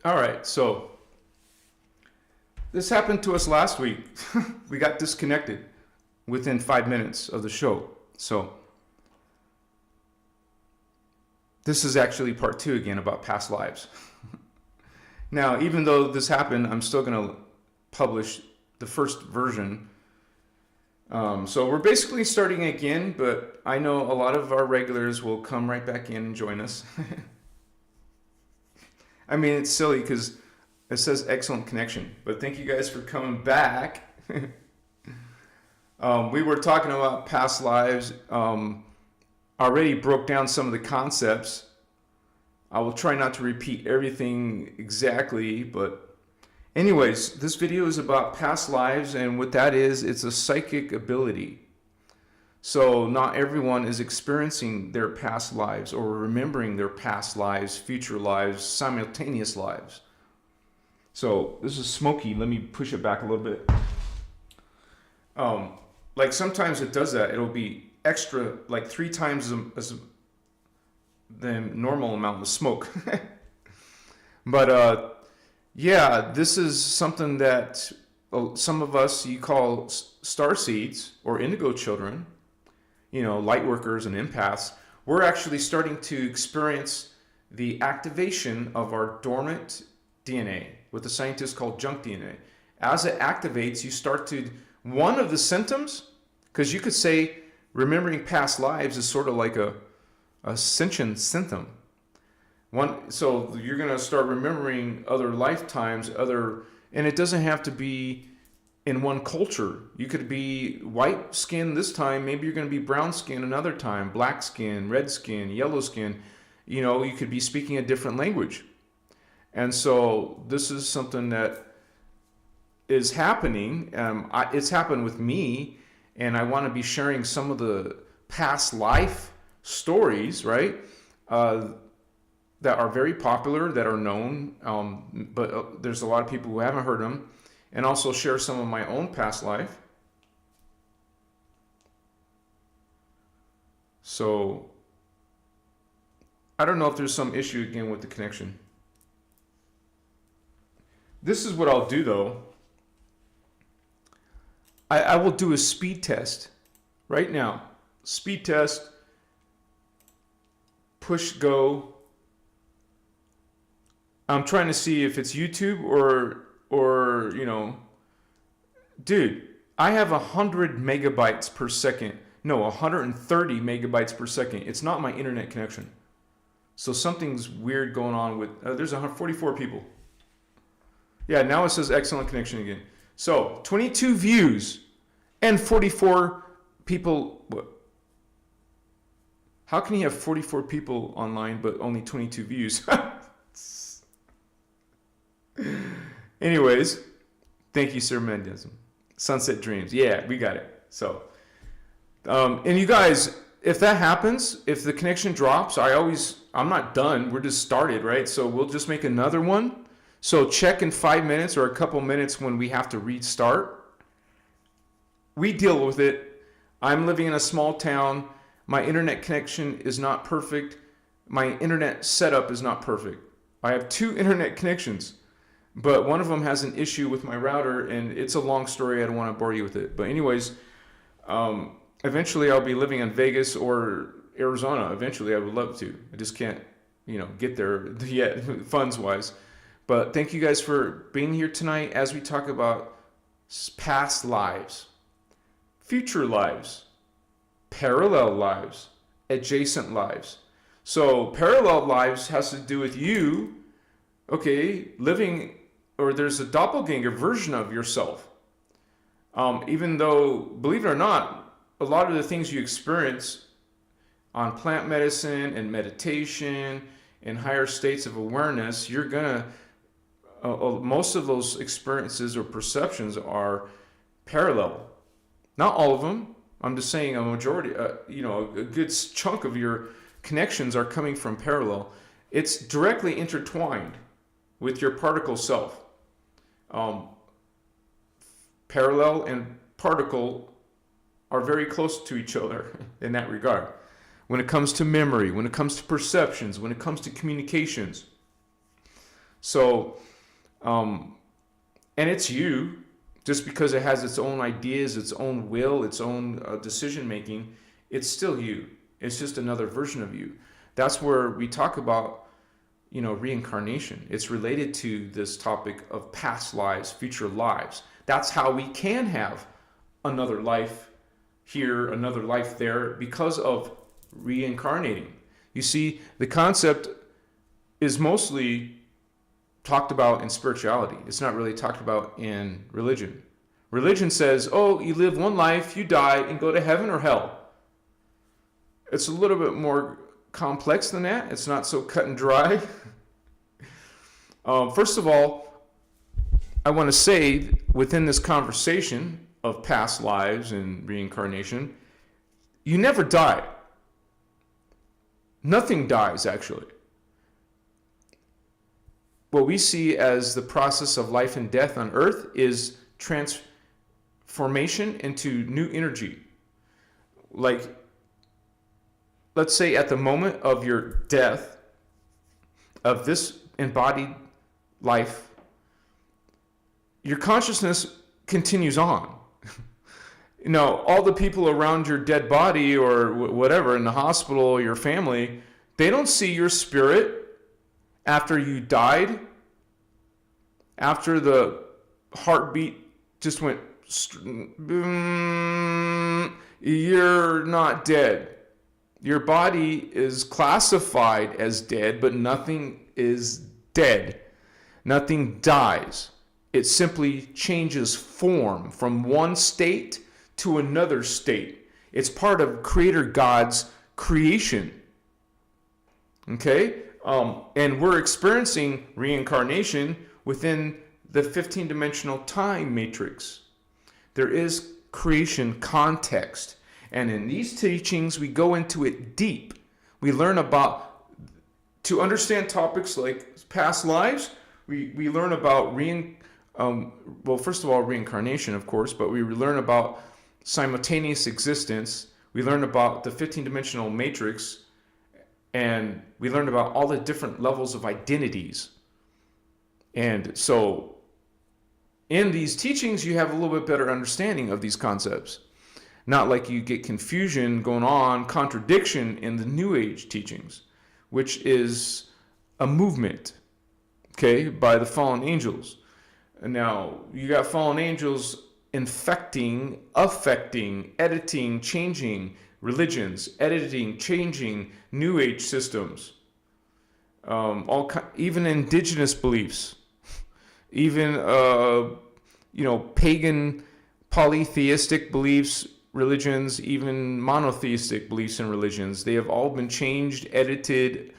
All right, so this happened to us last week. We got disconnected within 5 minutes of the show. So this is actually part 2 again about past lives. Now, even though this happened, I'm still going to publish the first version. So we're basically starting again, but I know a lot of our regulars will come right back in and join us. I mean, it's silly because it says excellent connection, but thank you guys for coming back. We were talking about past lives, already broke down some of the concepts. I will try not to repeat everything exactly, but anyways, this video is about past lives, and what that is, it's a psychic ability. So not everyone is experiencing their past lives or remembering their past lives, future lives, simultaneous lives. So this is smoky. Let me push it back a little bit. Like sometimes it does that. It'll be extra, like 3 times as the normal amount of smoke. But yeah, this is something that some of us you call star seeds or indigo children, you know, light workers and empaths. We're actually starting to experience the activation of our dormant DNA, what the scientists call junk DNA. As it activates, you start to, one of the symptoms, because you could say remembering past lives is sort of like a ascension symptom. So you're going to start remembering other lifetimes, and it doesn't have to be in one culture. You could be white skin this time, maybe you're going to be brown skin another time, black skin, red skin, yellow skin. You know, you could be speaking a different language. And so this is something that is happening. It's happened with me, and I want to be sharing some of the past life stories, right? That are very popular, that are known, but there's a lot of people who haven't heard them, and also share some of my own past life. So I don't know if there's some issue again with the connection. This is what I'll do though. I will do a speed test right now. Speed test, push go. I'm trying to see if it's YouTube or you know, dude, I have 100 megabytes per second. No, 130 megabytes per second. It's not my internet connection. So something's weird going on with, there's 144 people. Yeah, now it says excellent connection again. So 22 views and 44 people. What? How can you have 44 people online but only 22 views? Anyways, thank you, Sir Mendez. Sunset Dreams. Yeah, we got it. So, and you guys, if that happens, if the connection drops, I'm not done. We're just started, right? So we'll just make another one. So check in 5 minutes or a couple minutes when we have to restart. We deal with it. I'm living in a small town. My internet connection is not perfect. My internet setup is not perfect. I have 2 internet connections, but one of them has an issue with my router, and it's a long story. I don't want to bore you with it. But anyways, eventually I'll be living in Vegas or Arizona. Eventually I would love to. I just can't, you know, get there yet, funds-wise. But thank you guys for being here tonight as we talk about past lives, future lives, parallel lives, adjacent lives. So parallel lives has to do with you, okay, living, or there's a doppelganger version of yourself. Even though, believe it or not, a lot of the things you experience on plant medicine and meditation and higher states of awareness, you're gonna, most of those experiences or perceptions are parallel. Not all of them. I'm just saying a majority, you know, a good chunk of your connections are coming from parallel. It's directly intertwined with your particle self. Parallel and particle are very close to each other in that regard. When it comes to memory, when it comes to perceptions, when it comes to communications. So, and it's you, just because it has its own ideas, its own will, its own decision making, it's still you. It's just another version of you. That's where we talk about, reincarnation. It's related to this topic of past lives, future lives. That's how we can have another life here, another life there, because of reincarnating. You see, the concept is mostly talked about in spirituality. It's not really talked about in religion. Religion says, oh, you live one life, you die, and go to heaven or hell. It's a little bit more complex than that. It's not so cut and dry. First of all, I want to say within this conversation of past lives and reincarnation, you never die. Nothing dies, actually. What we see as the process of life and death on earth is transformation into new energy. Like, let's say at the moment of your death, of this embodied life, your consciousness continues on. All the people around your dead body or whatever in the hospital, your family, they don't see your spirit after you died, after the heartbeat just went, you're not dead. Your body is classified as dead, but nothing is dead. Nothing dies. It simply changes form from one state to another state. It's part of Creator God's creation. Okay? And we're experiencing reincarnation within the 15-dimensional time matrix. There is creation context. And in these teachings, we go into it deep. We learn about, to understand topics like past lives, we learn about, first of all, reincarnation, of course, but we learn about simultaneous existence. We learn about the 15-dimensional matrix, and we learn about all the different levels of identities. And so in these teachings, you have a little bit better understanding of these concepts. Not like you get confusion going on, contradiction in the New Age teachings, which is a movement, okay, by the fallen angels. And now, you got fallen angels infecting, affecting, editing, changing religions, editing, changing New Age systems, even indigenous beliefs, even pagan polytheistic beliefs, religions, even monotheistic beliefs and religions. They have all been changed, edited,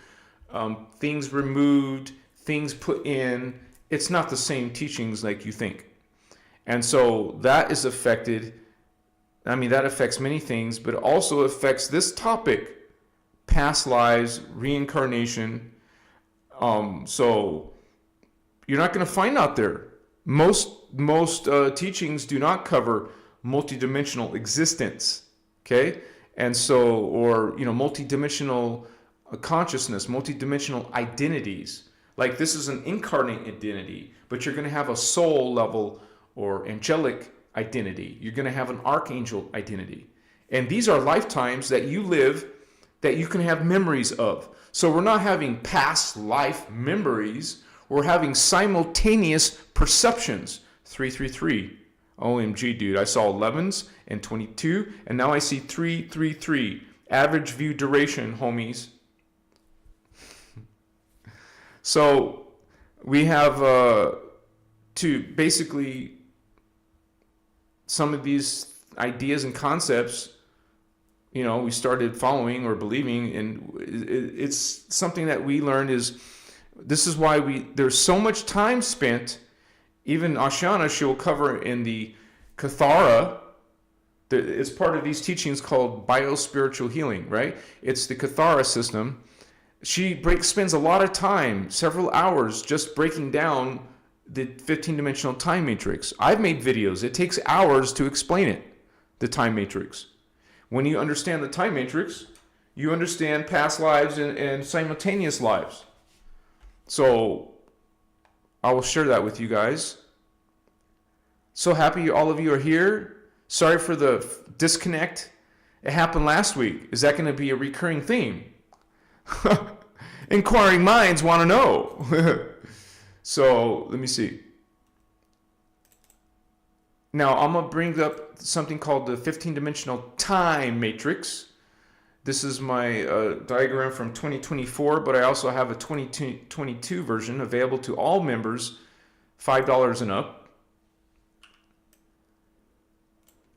things removed, things put in. It's not the same teachings like you think. And so that is affected. That affects many things, but it also affects this topic, past lives, reincarnation. So you're not going to find out there. Most teachings do not cover multidimensional existence, okay? And so, or, multidimensional consciousness, multidimensional identities. Like, this is an incarnate identity, but you're going to have a soul level or angelic identity. You're going to have an archangel identity. And these are lifetimes that you live that you can have memories of. So we're not having past life memories. We're having simultaneous perceptions. 333. OMG, dude. I saw 11s and 22, and now I see 333. Average view duration, homies. So we have to basically some of these ideas and concepts, we started following or believing, and it's something that we learned this is why there's so much time spent. Even Ashana, she'll cover in the Kathara. It's part of these teachings called biospiritual healing, right? It's the Kathara system. She spends a lot of time, several hours, just breaking down the 15-dimensional time matrix. I've made videos. It takes hours to explain it, the time matrix. When you understand the time matrix, you understand past lives and simultaneous lives. So I will share that with you guys. So happy all of you are here. Sorry for the disconnect. It happened last week. Is that going to be a recurring theme? Inquiring minds want to know. So let me see. Now I'm going to bring up something called the 15-dimensional time matrix. This is my diagram from 2024, but I also have a 2022 version available to all members, $5 and up.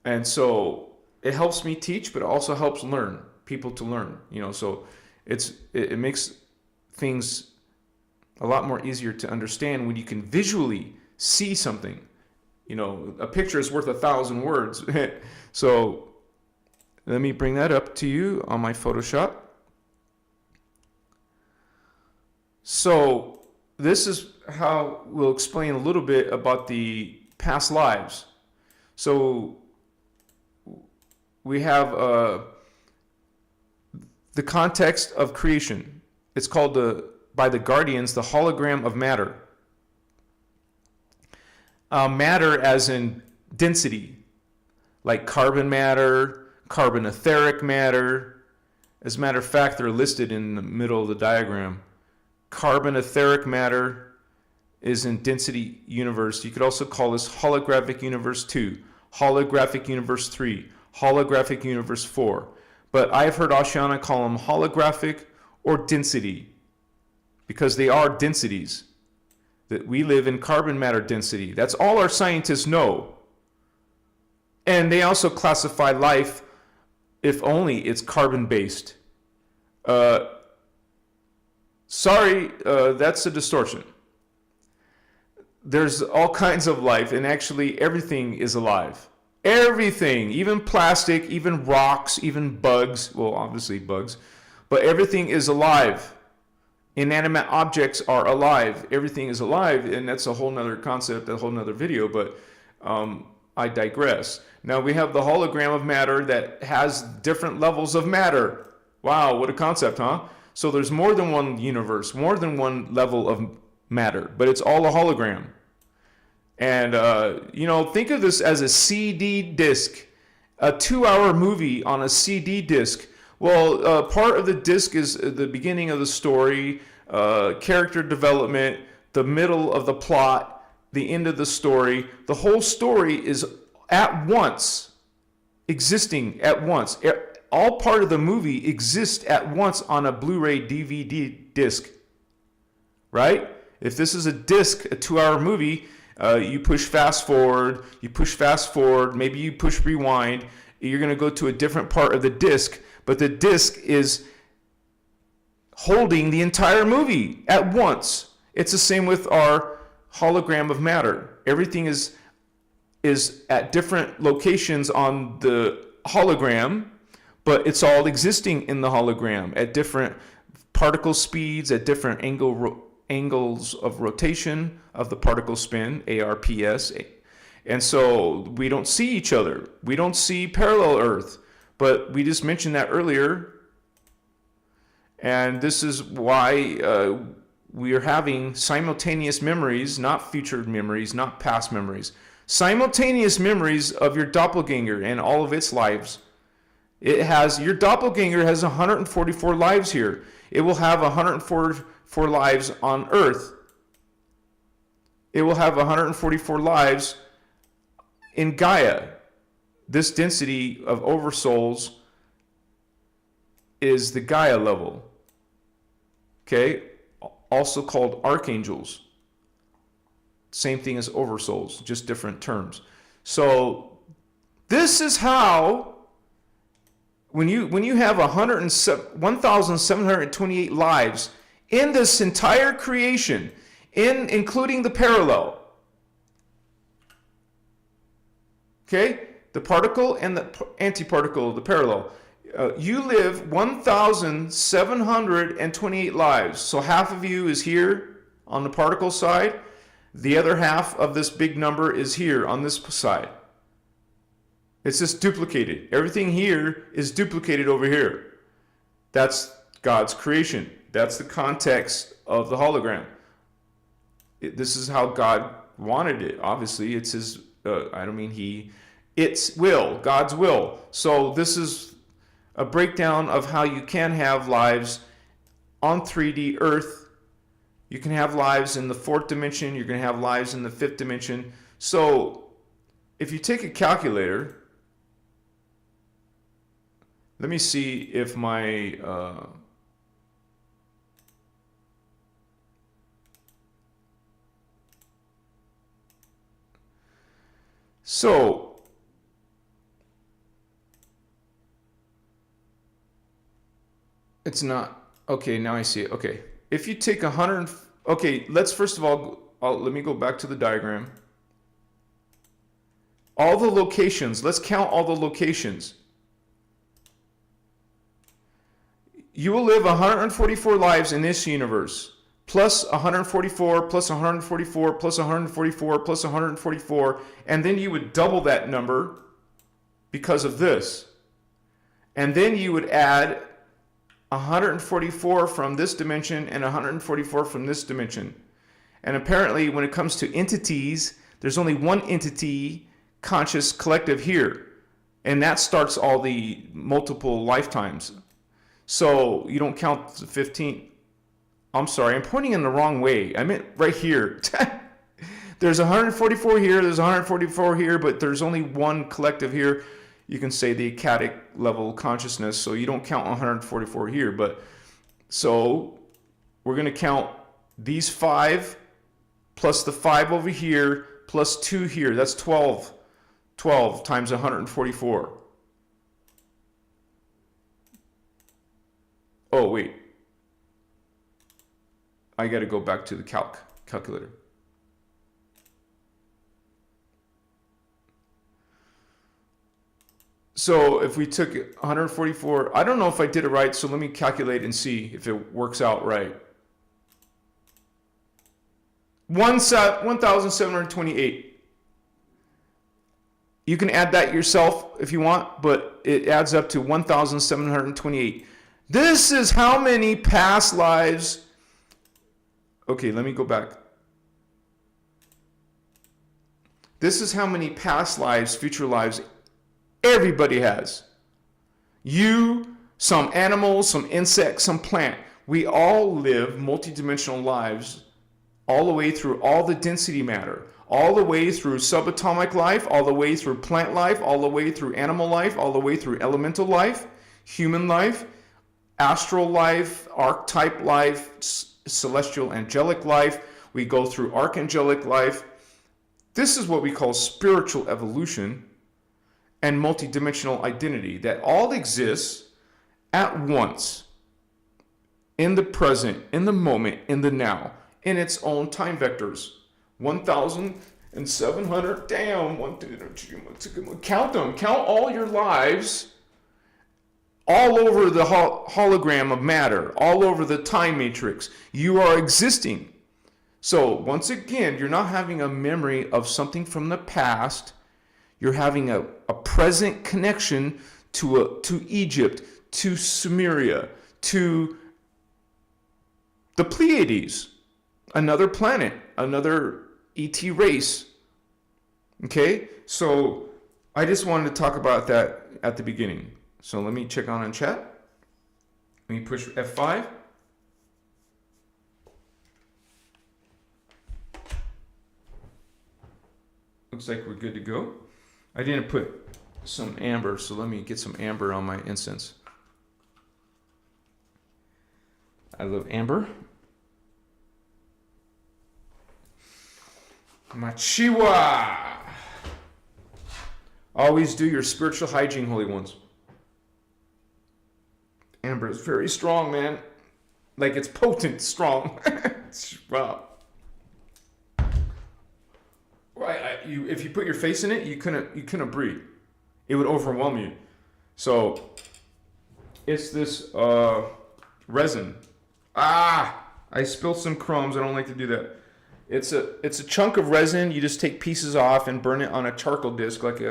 And so it helps me teach, but it also helps people to learn, so it makes things a lot more easier to understand when you can visually see something. A picture is worth 1,000 words. So let me bring that up to you on my Photoshop. So this is how we'll explain a little bit about the past lives. So we have the context of creation. It's called by the Guardians, the hologram of matter. Matter as in density, like carbon matter, carbon etheric matter. As a matter of fact, they're listed in the middle of the diagram. Carbon etheric matter is in density universe. You could also call this holographic universe 2, holographic universe 3, holographic universe 4. But I've heard Oceana call them holographic or density because they are densities. That we live in carbon matter density. That's all our scientists know. And they also classify life, if only it's carbon-based. Sorry, that's a distortion. There's all kinds of life, and actually everything is alive. Everything, even plastic, even rocks, even bugs. Well, obviously bugs. But everything is alive. Inanimate objects are alive. Everything is alive, and that's a whole nother concept, a whole nother video, but I digress. Now we have the hologram of matter that has different levels of matter. Wow, what a concept, huh? So there's more than one universe, more than one level of matter, but it's all a hologram. And, think of this as a CD disc, a 2-hour movie on a CD disc. Well, part of the disc is the beginning of the story, character development, the middle of the plot, the end of the story. The whole story is at once, existing at once. All part of the movie exists at once on a Blu-ray DVD disc, right? If this is a disc, a 2-hour movie, you push fast forward, maybe you push rewind, you're going to go to a different part of the disc. But the disc is holding the entire movie at once. It's the same with our hologram of matter. Everything is at different locations on the hologram, but it's all existing in the hologram at different particle speeds, at different angles of rotation of the particle spin, ARPS. And so we don't see each other. We don't see parallel Earth. But we just mentioned that earlier, and this is why we are having simultaneous memories, not future memories, not past memories. Simultaneous memories of your doppelganger and all of its lives. Your doppelganger has 144 lives here. It will have 144 lives on Earth. It will have 144 lives in Gaia. This density of oversouls is the Gaia level, okay? Also called archangels. Same thing as oversouls, just different terms. So this is how, when you have 1,728 lives in this entire creation, including the parallel, okay? The particle and the antiparticle, the parallel. You live 1,728 lives. So half of you is here on the particle side. The other half of this big number is here on this side. It's just duplicated. Everything here is duplicated over here. That's God's creation. That's the context of the hologram. This is how God wanted it. Obviously, it's his, I don't mean he, it's will, God's will. So this is a breakdown of how you can have lives on 3D Earth. You can have lives in the 4th dimension. You're going to have lives in the 5th dimension. So if you take a calculator, let me see if my so it's not okay. Now I see it. Okay, if you take 100, okay, let's first of all, let me go back to the diagram. All the locations, let's count all the locations. You will live 144 lives in this universe, plus 144, plus 144, plus 144, plus 144, and then you would double that number because of this. And then you would add 144 from this dimension and 144 from this dimension. And apparently when it comes to entities, there's only one entity conscious collective here. And that starts all the multiple lifetimes. So you don't count the 15. I'm sorry, I'm pointing in the wrong way. I meant right here. There's 144 here, there's 144 here, but there's only one collective here. You can say the ecstatic level consciousness, so you don't count 144 here. But so we're going to count these 5 plus the 5 over here plus 2 here. That's 12. 12 times 144. Oh, wait. I got to go back to the calculator. So if we took 144, I don't know if I did it right, so let me calculate and see if it works out right. 1,728. You can add that yourself if you want, but it adds up to 1,728. This is how many past lives. Okay, let me go back. This is how many past lives, future lives everybody has. You, some animals, some insects, some plant. We all live multidimensional lives all the way through all the density matter, all the way through subatomic life, all the way through plant life, all the way through animal life, all the way through elemental life, human life, astral life, archetype life, celestial angelic life. We go through archangelic life. This is what we call spiritual evolution and multidimensional identity that all exists at once, in the present, in the moment, in the now, in its own time vectors. 1,700, damn, count them, count all your lives all over the hologram of matter, all over the time matrix. You are existing. So once again, you're not having a memory of something from the past. You're having a present connection to Egypt, to Sumeria, to the Pleiades, another planet, another ET race. Okay, so I just wanted to talk about that at the beginning. So let me check on chat. Let me push F5. Looks like we're good to go. I didn't put some amber, so let me get some amber on my incense. I love amber. Machiwa! Always do your spiritual hygiene, holy ones. Amber is very strong, man. Like, it's potent strong. Wow. Right, if you put your face in it, you couldn't breathe. It would overwhelm you. So it's this resin. I spilled some crumbs. I don't like to do that. It's a chunk of resin. You just take pieces off and burn it on a charcoal disc, like I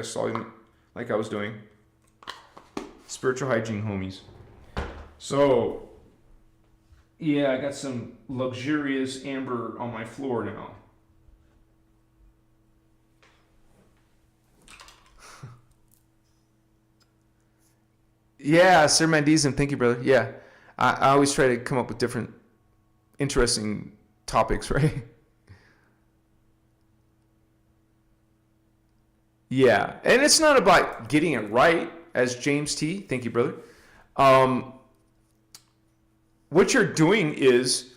was doing. Spiritual hygiene, homies. So yeah, I got some luxurious amber on my floor now. Yeah, Sir Mandizim, thank you, brother. Yeah, I always try to come up with different interesting topics, right? Yeah, and it's not about getting it right, as James T. Thank you, brother. Um, what you're doing is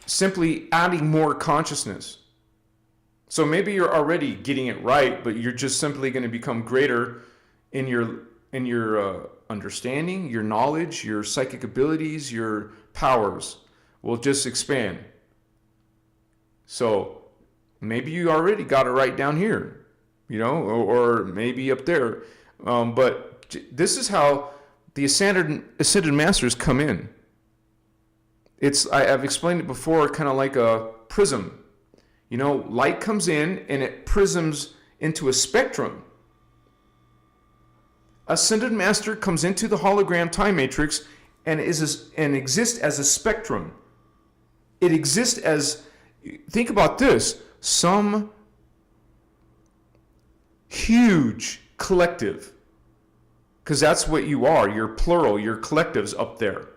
simply adding more consciousness. So maybe you're already getting it right, but you're just simply going to become greater in your understanding, your knowledge, your psychic abilities, your powers will just expand. So maybe you already got it right down here, or maybe up there. But this is how the ascended masters come in. I've explained it before, kind of like a prism. Light comes in and it prisms into a spectrum. Ascended master comes into the hologram time matrix and exists as a spectrum. It exists as, think about this, some huge collective, because that's what you are. You're plural. You're collectives up there.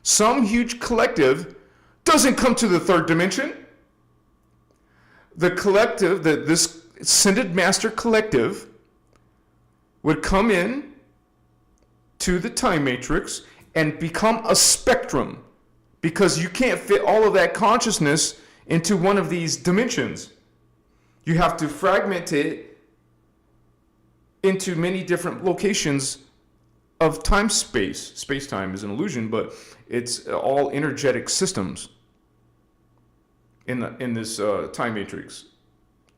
Some huge collective doesn't come to the third dimension. The collective, this ascended master collective, would come in to the time matrix and become a spectrum, because you can't fit all of that consciousness into one of these dimensions. You have to fragment it into many different locations of time-space. Space-time is an illusion, but it's all energetic systems in this time matrix.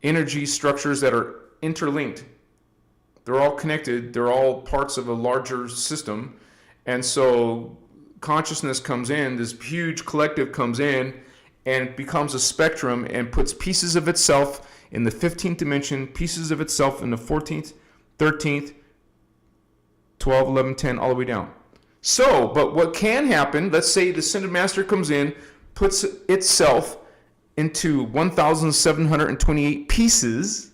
Energy structures that are interlinked. They're all connected. They're all parts of a larger system. And so consciousness comes in, this huge collective comes in and becomes a spectrum and puts pieces of itself in the 15th dimension, pieces of itself in the 14th, 13th, 12, 11, 10, all the way down. So, but what can happen, let's say the Ascended Master comes in, puts itself into 1,728 pieces.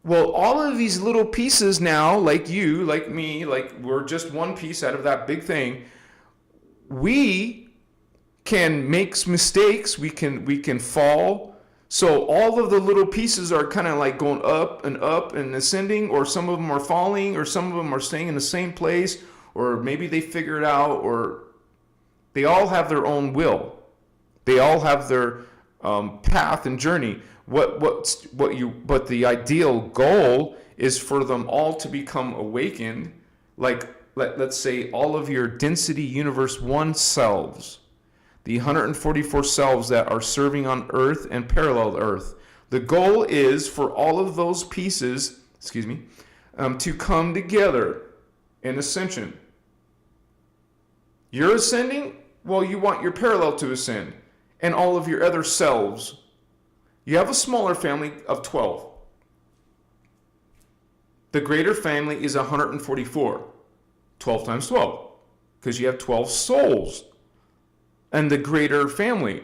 Well, all of these little pieces now, like you, like me, like we're just one piece out of that big thing. We can make mistakes. We can fall. So all of the little pieces are kind of like going up and ascending, or some of them are falling, or some of them are staying in the same place, or maybe they figure it out, or they all have their own will. They all have their path and journey. But the ideal goal is for them all to become awakened, like let's say all of your density universe one selves, the 144 selves that are serving on Earth and parallel Earth. The goal is for all of those pieces, to come together in ascension. You're ascending, well, you want your parallel to ascend, and all of your other selves. You have a smaller family of 12. The greater family is 144. 12 times 12. Because you have 12 souls. And the greater family.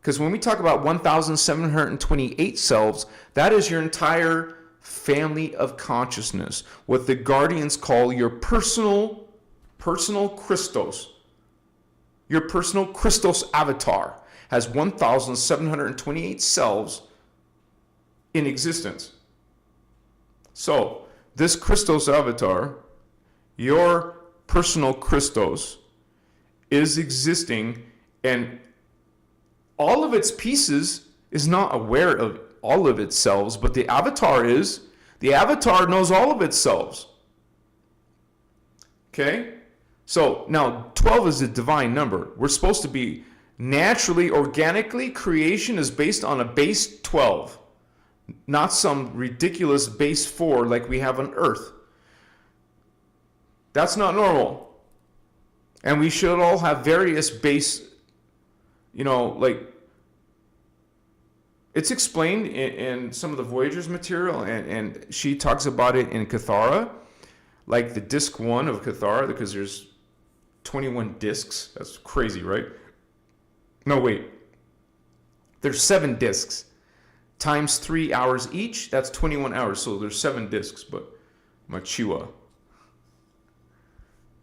Because when we talk about 1,728 selves, that is your entire family of consciousness. What the Guardians call your personal Christos. Your personal Christos avatar has 1,728 selves in existence. So, this Christos avatar, your personal Christos, is existing, and all of its pieces is not aware of all of its selves, but the avatar is. The avatar knows all of its selves. Okay? So, now 12 is a divine number. We're supposed to be naturally, organically, creation is based on a base 12, not some ridiculous base 4 like we have on Earth. That's not normal. And we should all have various base, it's explained in some of the Voyagers material, and she talks about it in Cathara, like the disc 1 of Cathara, because there's 21 discs. That's crazy, right? No, wait. There's 7 discs times 3 hours each. That's 21 hours. So there's 7 discs, but Machua.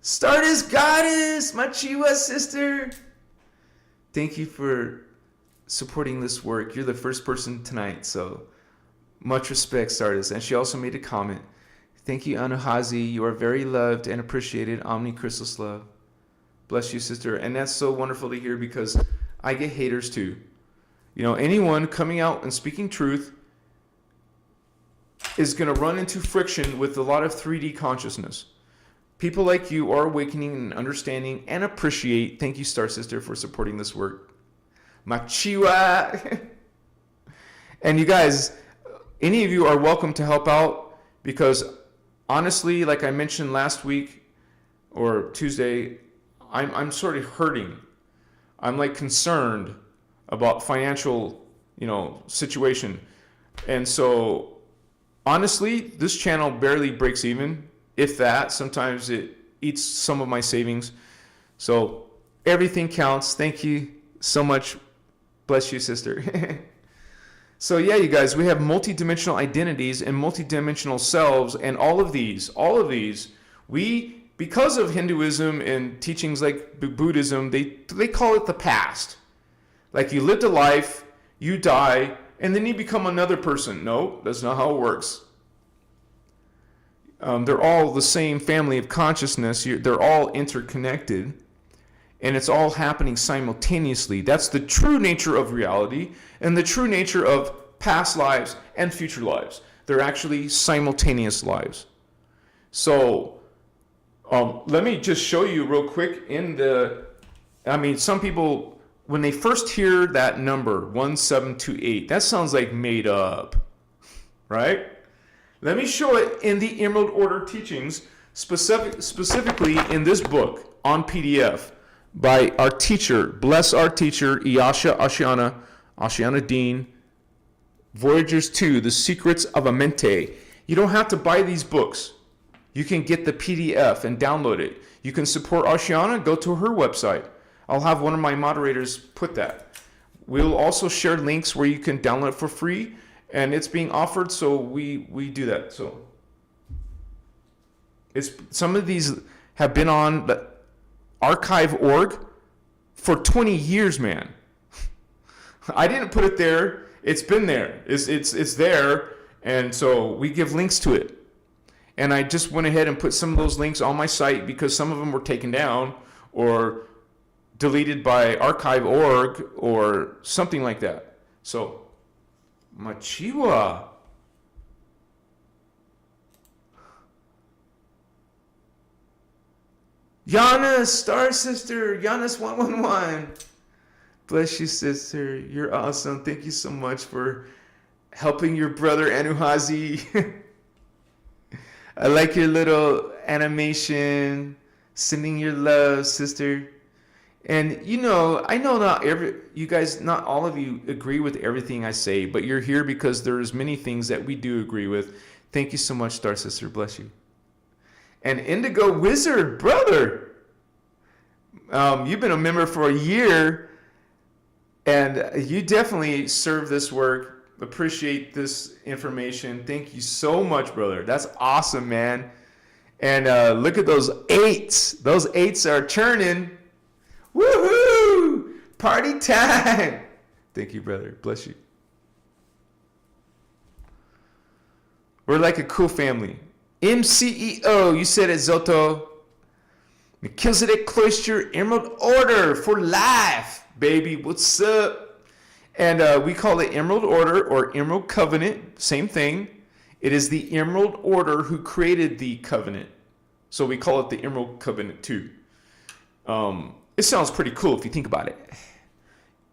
Stardust Goddess, my Chiwa sister. Thank you for supporting this work. You're the first person tonight, so much respect, Stardust. And she also made a comment. Thank you, Anuhazi. You are very loved and appreciated. Omni Christos love. Bless you, sister. And that's so wonderful to hear because I get haters too. You know, anyone coming out and speaking truth is going to run into friction with a lot of 3D consciousness. People like you are awakening and understanding and appreciate. Thank you, Star Sister, for supporting this work. Machiwa. And you guys, any of you are welcome to help out because honestly, like I mentioned last week or Tuesday, I'm sort of hurting. I'm like concerned about financial, situation. And so honestly, this channel barely breaks even. If that, sometimes it eats some of my savings. So everything counts. Thank you so much. Bless you, sister. So yeah, you guys, we have multidimensional identities and multidimensional selves, and all of these, because of Hinduism and teachings like Buddhism, they call it the past. Like you lived a life, you die, and then you become another person. No, that's not how it works. They're all the same family of consciousness. They're all interconnected, and it's all happening simultaneously. That's the true nature of reality and the true nature of past lives and future lives. They're actually simultaneous lives. So let me just show you real quick some people, when they first hear that number, 1728, that sounds like made up, right? Let me show it in the Emerald Order teachings, specifically in this book on PDF by our teacher, bless our teacher, Iyasha Ashiana Dean, Voyagers 2, The Secrets of Amente. You don't have to buy these books. You can get the PDF and download it. You can support Ashiana, go to her website. I'll have one of my moderators put that. We'll also share links where you can download it for free. And it's being offered, so we do that. So some of these have been on the archive.org for 20 years, man. I didn't put it there. It's been there. It's there, and so we give links to it. And I just went ahead and put some of those links on my site because some of them were taken down or deleted by archive.org or something like that. So Machiwa. Yana, Star Sister, Yanis 111. Bless you, sister. You're awesome. Thank you so much for helping your brother Anuhazi. I like your little animation. Sending your love, sister. And I know not all of you agree with everything I say, but you're here because there's many things that we do agree with. Thank you so much, Star Sister. Bless you. And Indigo Wizard, brother. You've been a member for a year, and you definitely serve this work. Appreciate this information. Thank you so much, brother. That's awesome, man. And look at those 8s. Those 8s are churning. Woohoo! Party time! Thank you, brother. Bless you. We're like a cool family. MCEO, you said it, Zoto. Melchizedek Cloister Emerald Order for life, baby. What's up? And we call it Emerald Order or Emerald Covenant. Same thing. It is the Emerald Order who created the covenant. So we call it the Emerald Covenant too. It sounds pretty cool if you think about it.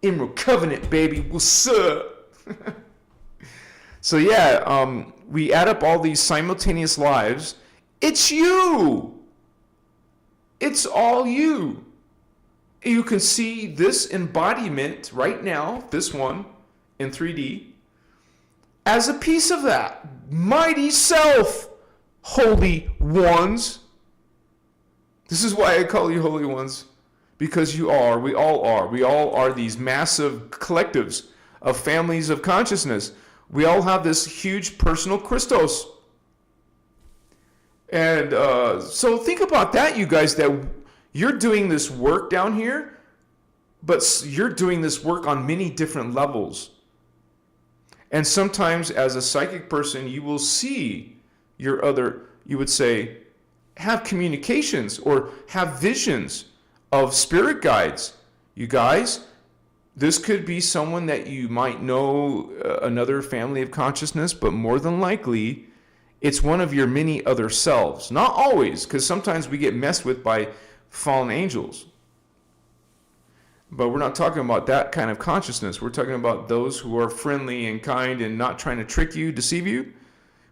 Emerald Covenant, baby. What's up? So yeah, we add up all these simultaneous lives. It's you. It's all you. You can see this embodiment right now, this one in 3D, as a piece of that mighty self, holy ones. This is why I call you holy ones, because you are, we all are these massive collectives of families of consciousness. We all have this huge personal Christos. And so think about that, you guys, that you're doing this work down here, but you're doing this work on many different levels. And sometimes as a psychic person, you will see your other, you would say, have communications or have visions of spirit guides. You guys, this could be someone that you might know, another family of consciousness, but more than likely, it's one of your many other selves. Not always, because sometimes we get messed with by fallen angels. But we're not talking about that kind of consciousness. We're talking about those who are friendly and kind and not trying to trick you, deceive you,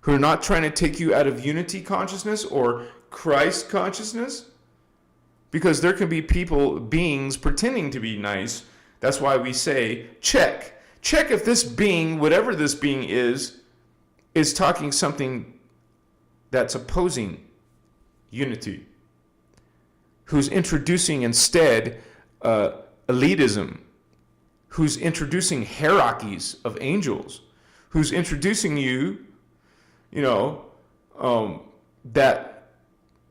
who are not trying to take you out of unity consciousness or Christ consciousness. Because there can be beings pretending to be nice. That's why we say, check. Check if this being, whatever this being is talking something that's opposing unity. Who's introducing instead elitism. Who's introducing hierarchies of angels. Who's introducing you, that,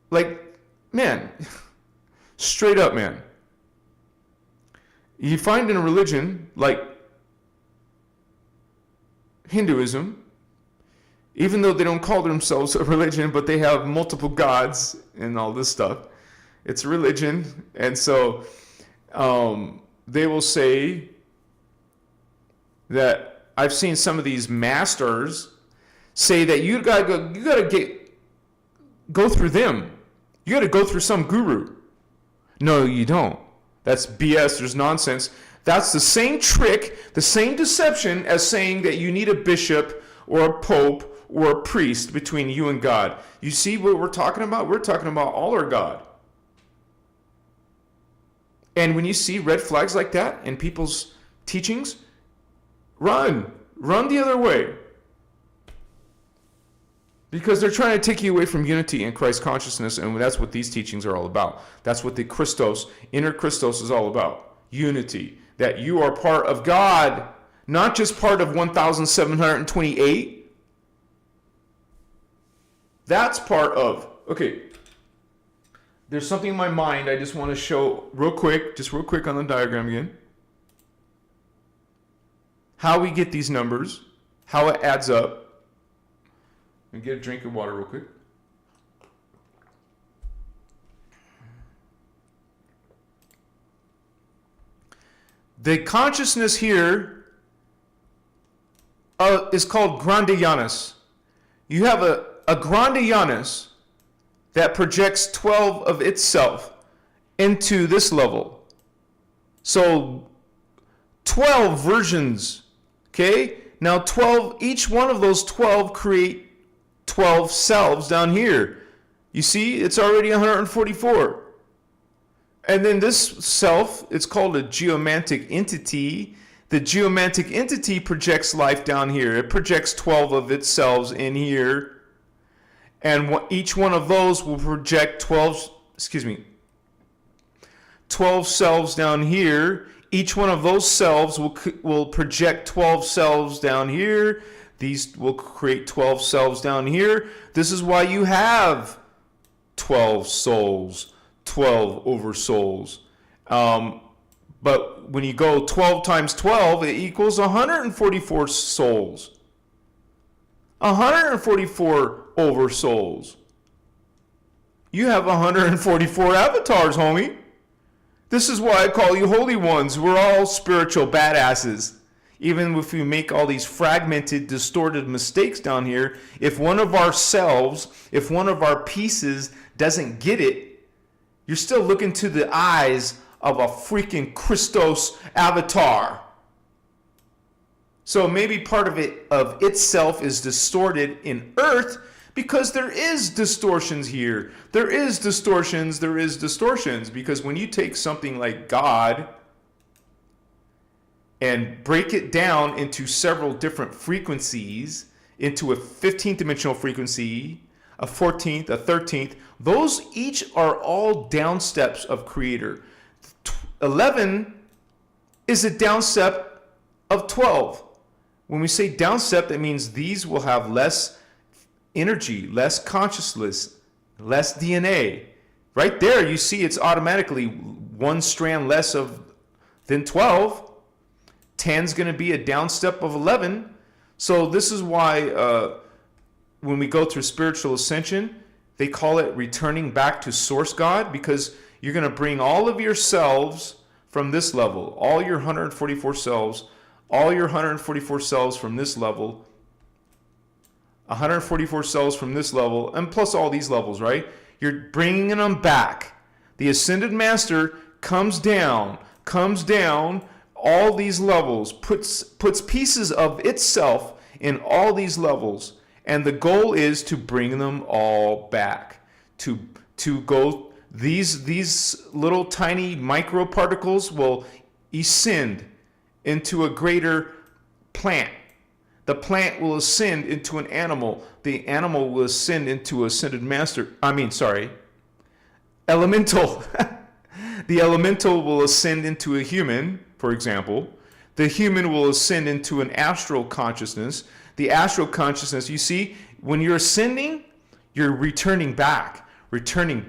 like, man, straight up, man. You find in a religion like Hinduism, even though they don't call themselves a religion, but they have multiple gods and all this stuff. It's a religion. And so they will say that I've seen some of these masters say that you gotta go through them. You gotta go through some guru. No, you don't. That's BS. There's nonsense. That's the same trick, the same deception as saying that you need a bishop or a pope or a priest between you and God. You see what we're talking about? We're talking about all our God. And when you see red flags like that in people's teachings, run the other way. Because they're trying to take you away from unity and Christ consciousness, and that's what these teachings are all about. That's what the Christos, inner Christos is all about. Unity. That you are part of God, not just part of 1,728. That's part of, okay, there's something in my mind I just want to show real quick on the diagram again. How we get these numbers, how it adds up. And get a drink of water real quick. The consciousness here is called Grande Janus. You have a Grande Janus that projects 12 of itself into this level. So 12 versions, okay? Now 12, each one of those 12 create 12 selves down here. You see, it's already 144. And then this self, it's called a geomantic entity. The geomantic entity projects life down here. It projects 12 of its selves in here. And each one of those will project 12 selves down here. Each one of those selves will project 12 selves down here. These will create 12 selves down here. This is why you have 12 souls, 12 oversouls. But when you go 12 times 12, it equals 144 souls. 144 oversouls. You have 144 avatars, homie. This is why I call you holy ones. We're all spiritual badasses. Even if we make all these fragmented, distorted mistakes down here, if one of our selves, if one of our pieces doesn't get it, you're still looking to the eyes of a freaking Christos avatar. So maybe part of itself is distorted in Earth because there is distortions here. There is distortions because when you take something like God and break it down into several different frequencies, into a 15th dimensional frequency, a 14th, a 13th, those each are all down steps of Creator. 11 is a down step of 12. When we say down step, that means these will have less energy, less consciousness, less DNA. Right there, you see it's automatically one strand less than 12. 10 is going to be a down step of 11. So this is why when we go through spiritual ascension, they call it returning back to source God, because you're going to bring all of your selves from this level, all your 144 selves, from this level, 144 cells from this level, and plus all these levels, right? You're bringing them back. The ascended master comes down, all these levels, puts pieces of itself in all these levels, and the goal is to bring them all back, to go. These little tiny microparticles will ascend into a greater plant. The plant will ascend into an animal. The animal will ascend into ascended master. Elemental. The elemental will ascend into a human, for example. The human will ascend into an astral consciousness. The astral consciousness, you see, when you're ascending, you're returning back, reclaiming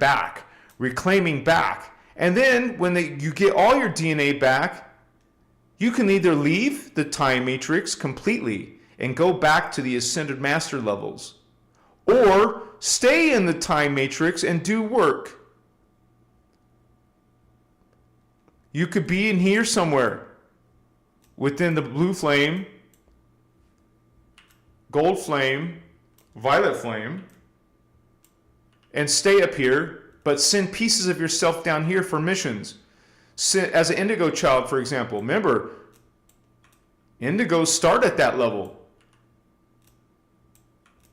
back. And then when you get all your DNA back, you can either leave the time matrix completely and go back to the ascended master levels, or stay in the time matrix and do work. You could be in here somewhere within the blue flame, gold flame, violet flame, and stay up here, but send pieces of yourself down here for missions. As an indigo child, for example, remember, indigos start at that level.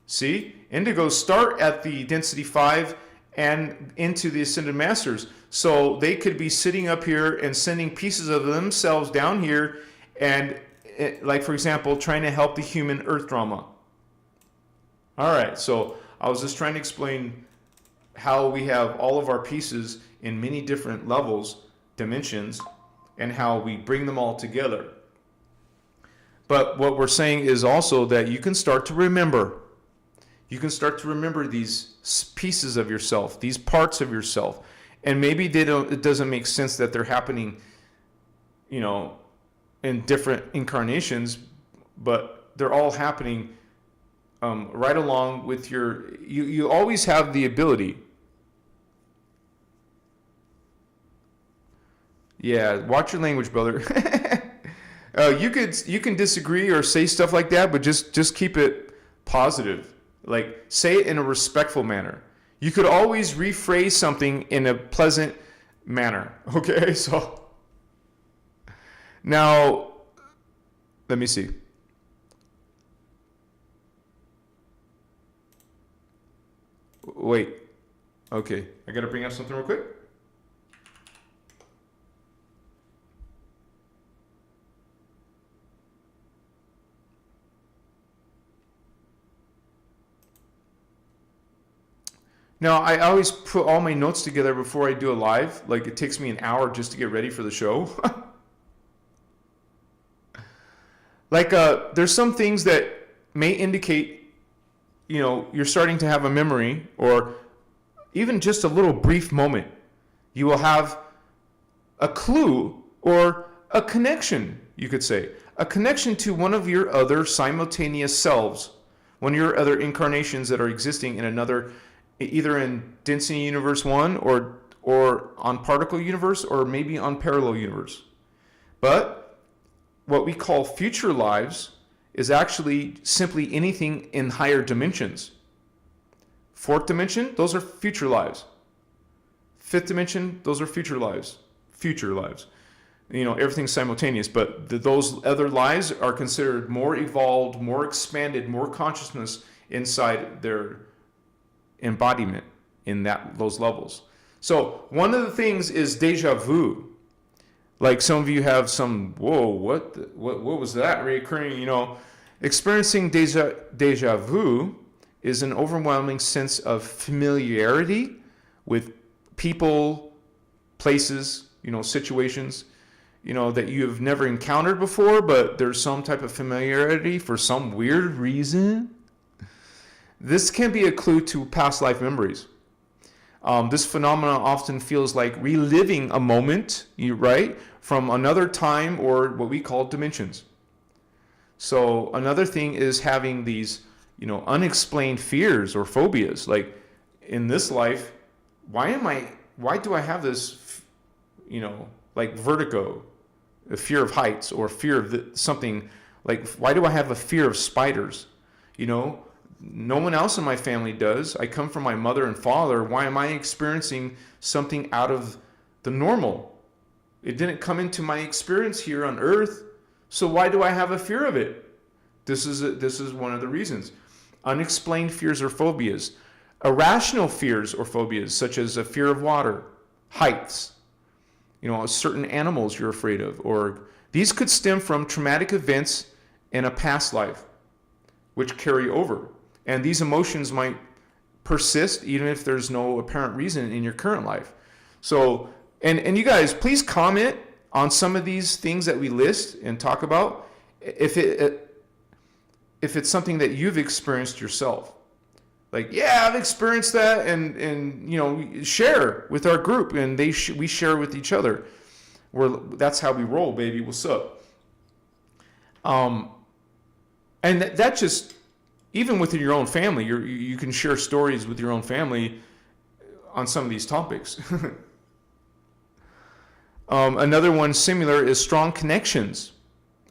See? Indigos start at the density 5 and into the ascended masters. So they could be sitting up here and sending pieces of themselves down here and, like, for example, trying to help the human earth drama. All right, so I was just trying to explain how we have all of our pieces in many different levels, dimensions, and how we bring them all together. But what we're saying is also that you can start to remember. You can start to remember these pieces of yourself, these parts of yourself. And maybe it doesn't make sense that they're happening, in different incarnations, but they're all happening right along with you always have the ability. Yeah, watch your language, brother. You can disagree or say stuff like that, but just keep it positive. Like, say it in a respectful manner. You could always rephrase something in a pleasant manner. Okay, so now let me see. Wait. Okay, I gotta bring up something real quick. Now, I always put all my notes together before I do a live. Like, it takes me an hour just to get ready for the show. There's some things that may indicate, you're starting to have a memory, or even just a little brief moment. You will have a clue or a connection, you could say. A connection to one of your other simultaneous selves. One of your other incarnations that are existing in another, either in density universe 1 or on particle universe, or maybe on parallel universe. But what we call future lives is actually simply anything in higher dimensions. Fourth dimension, those are future lives. Fifth dimension, those are future lives. Everything's simultaneous, but those other lives are considered more evolved, more expanded, more consciousness inside their embodiment in those levels. So one of the things is deja vu. Like, some of you have some, whoa, what was that reoccurring? Experiencing deja vu is an overwhelming sense of familiarity with people, places, situations, that you have never encountered before, but there's some type of familiarity for some weird reason. This can be a clue to past life memories. This phenomenon often feels like reliving a moment, right, from another time or what we call dimensions. So another thing is having these, unexplained fears or phobias. Like in this life, why do I have this, like vertigo, a fear of heights, or fear of something, like why do I have a fear of spiders? No one else in my family does. I come from my mother and father. Why am I experiencing something out of the normal? It didn't come into my experience here on earth. So why do I have a fear of it? This is one of the reasons. Unexplained fears or phobias. Irrational fears or phobias, such as a fear of water, heights, certain animals you're afraid of, or these could stem from traumatic events in a past life, which carry over. And these emotions might persist even if there's no apparent reason in your current life. So, and you guys, please comment on some of these things that we list and talk about, if it's something that you've experienced yourself. Like, yeah, I've experienced that, and share with our group, and we share with each other. That's how we roll, baby. What's up? And that just, even within your own family, you can share stories with your own family on some of these topics. Another one similar is strong connections.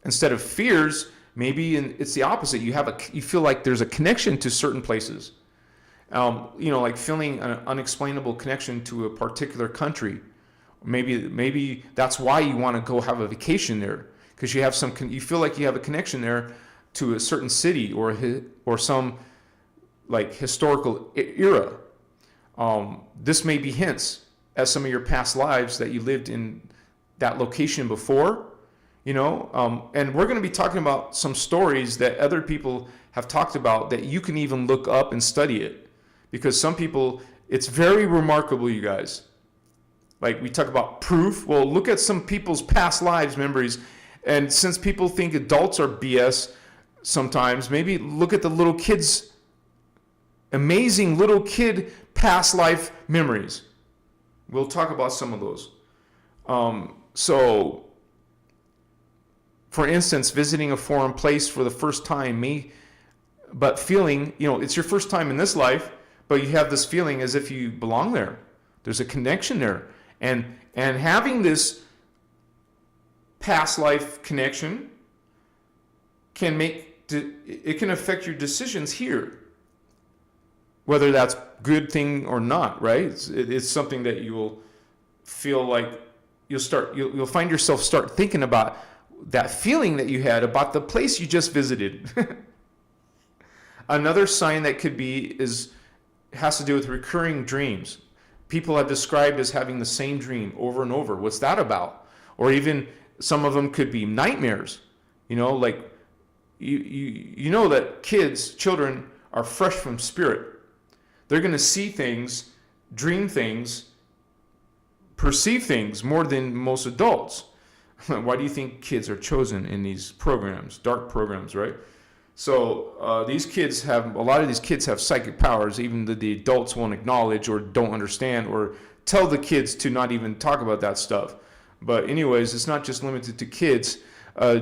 Instead of fears, maybe it's the opposite. You feel like there's a connection to certain places. Like feeling an unexplainable connection to a particular country. Maybe that's why you want to go have a vacation there, because you feel like you have a connection there to a certain city or some like historical era. This may be hints at some of your past lives that you lived in that location before, and we're going to be talking about some stories that other people have talked about that you can even look up and study it, because some people, it's very remarkable, you guys. Like we talk about proof. Well, look at some people's past lives memories, and since people think adults are BS sometimes, maybe look at the little kids, amazing little kid past life memories. We'll talk about some of those. So, for instance, visiting a foreign place for the first time but feeling, it's your first time in this life, but you have this feeling as if you belong there. There's a connection there. And having this past life connection it can affect your decisions here, whether that's good thing or not, right? It's something that you will feel like you'll find yourself start thinking about that feeling that you had about the place you just visited. Another sign that could be has to do with recurring dreams. People have described as having the same dream over and over. What's that about? Or even some of them could be nightmares. Like you know that children are fresh from spirit. They're going to see things, dream things, perceive things more than most adults. Why do you think kids are chosen in these programs, dark programs, right? So a lot of these kids have psychic powers, even that the adults won't acknowledge or don't understand, or tell the kids to not even talk about that stuff. But anyways, it's not just limited to kids.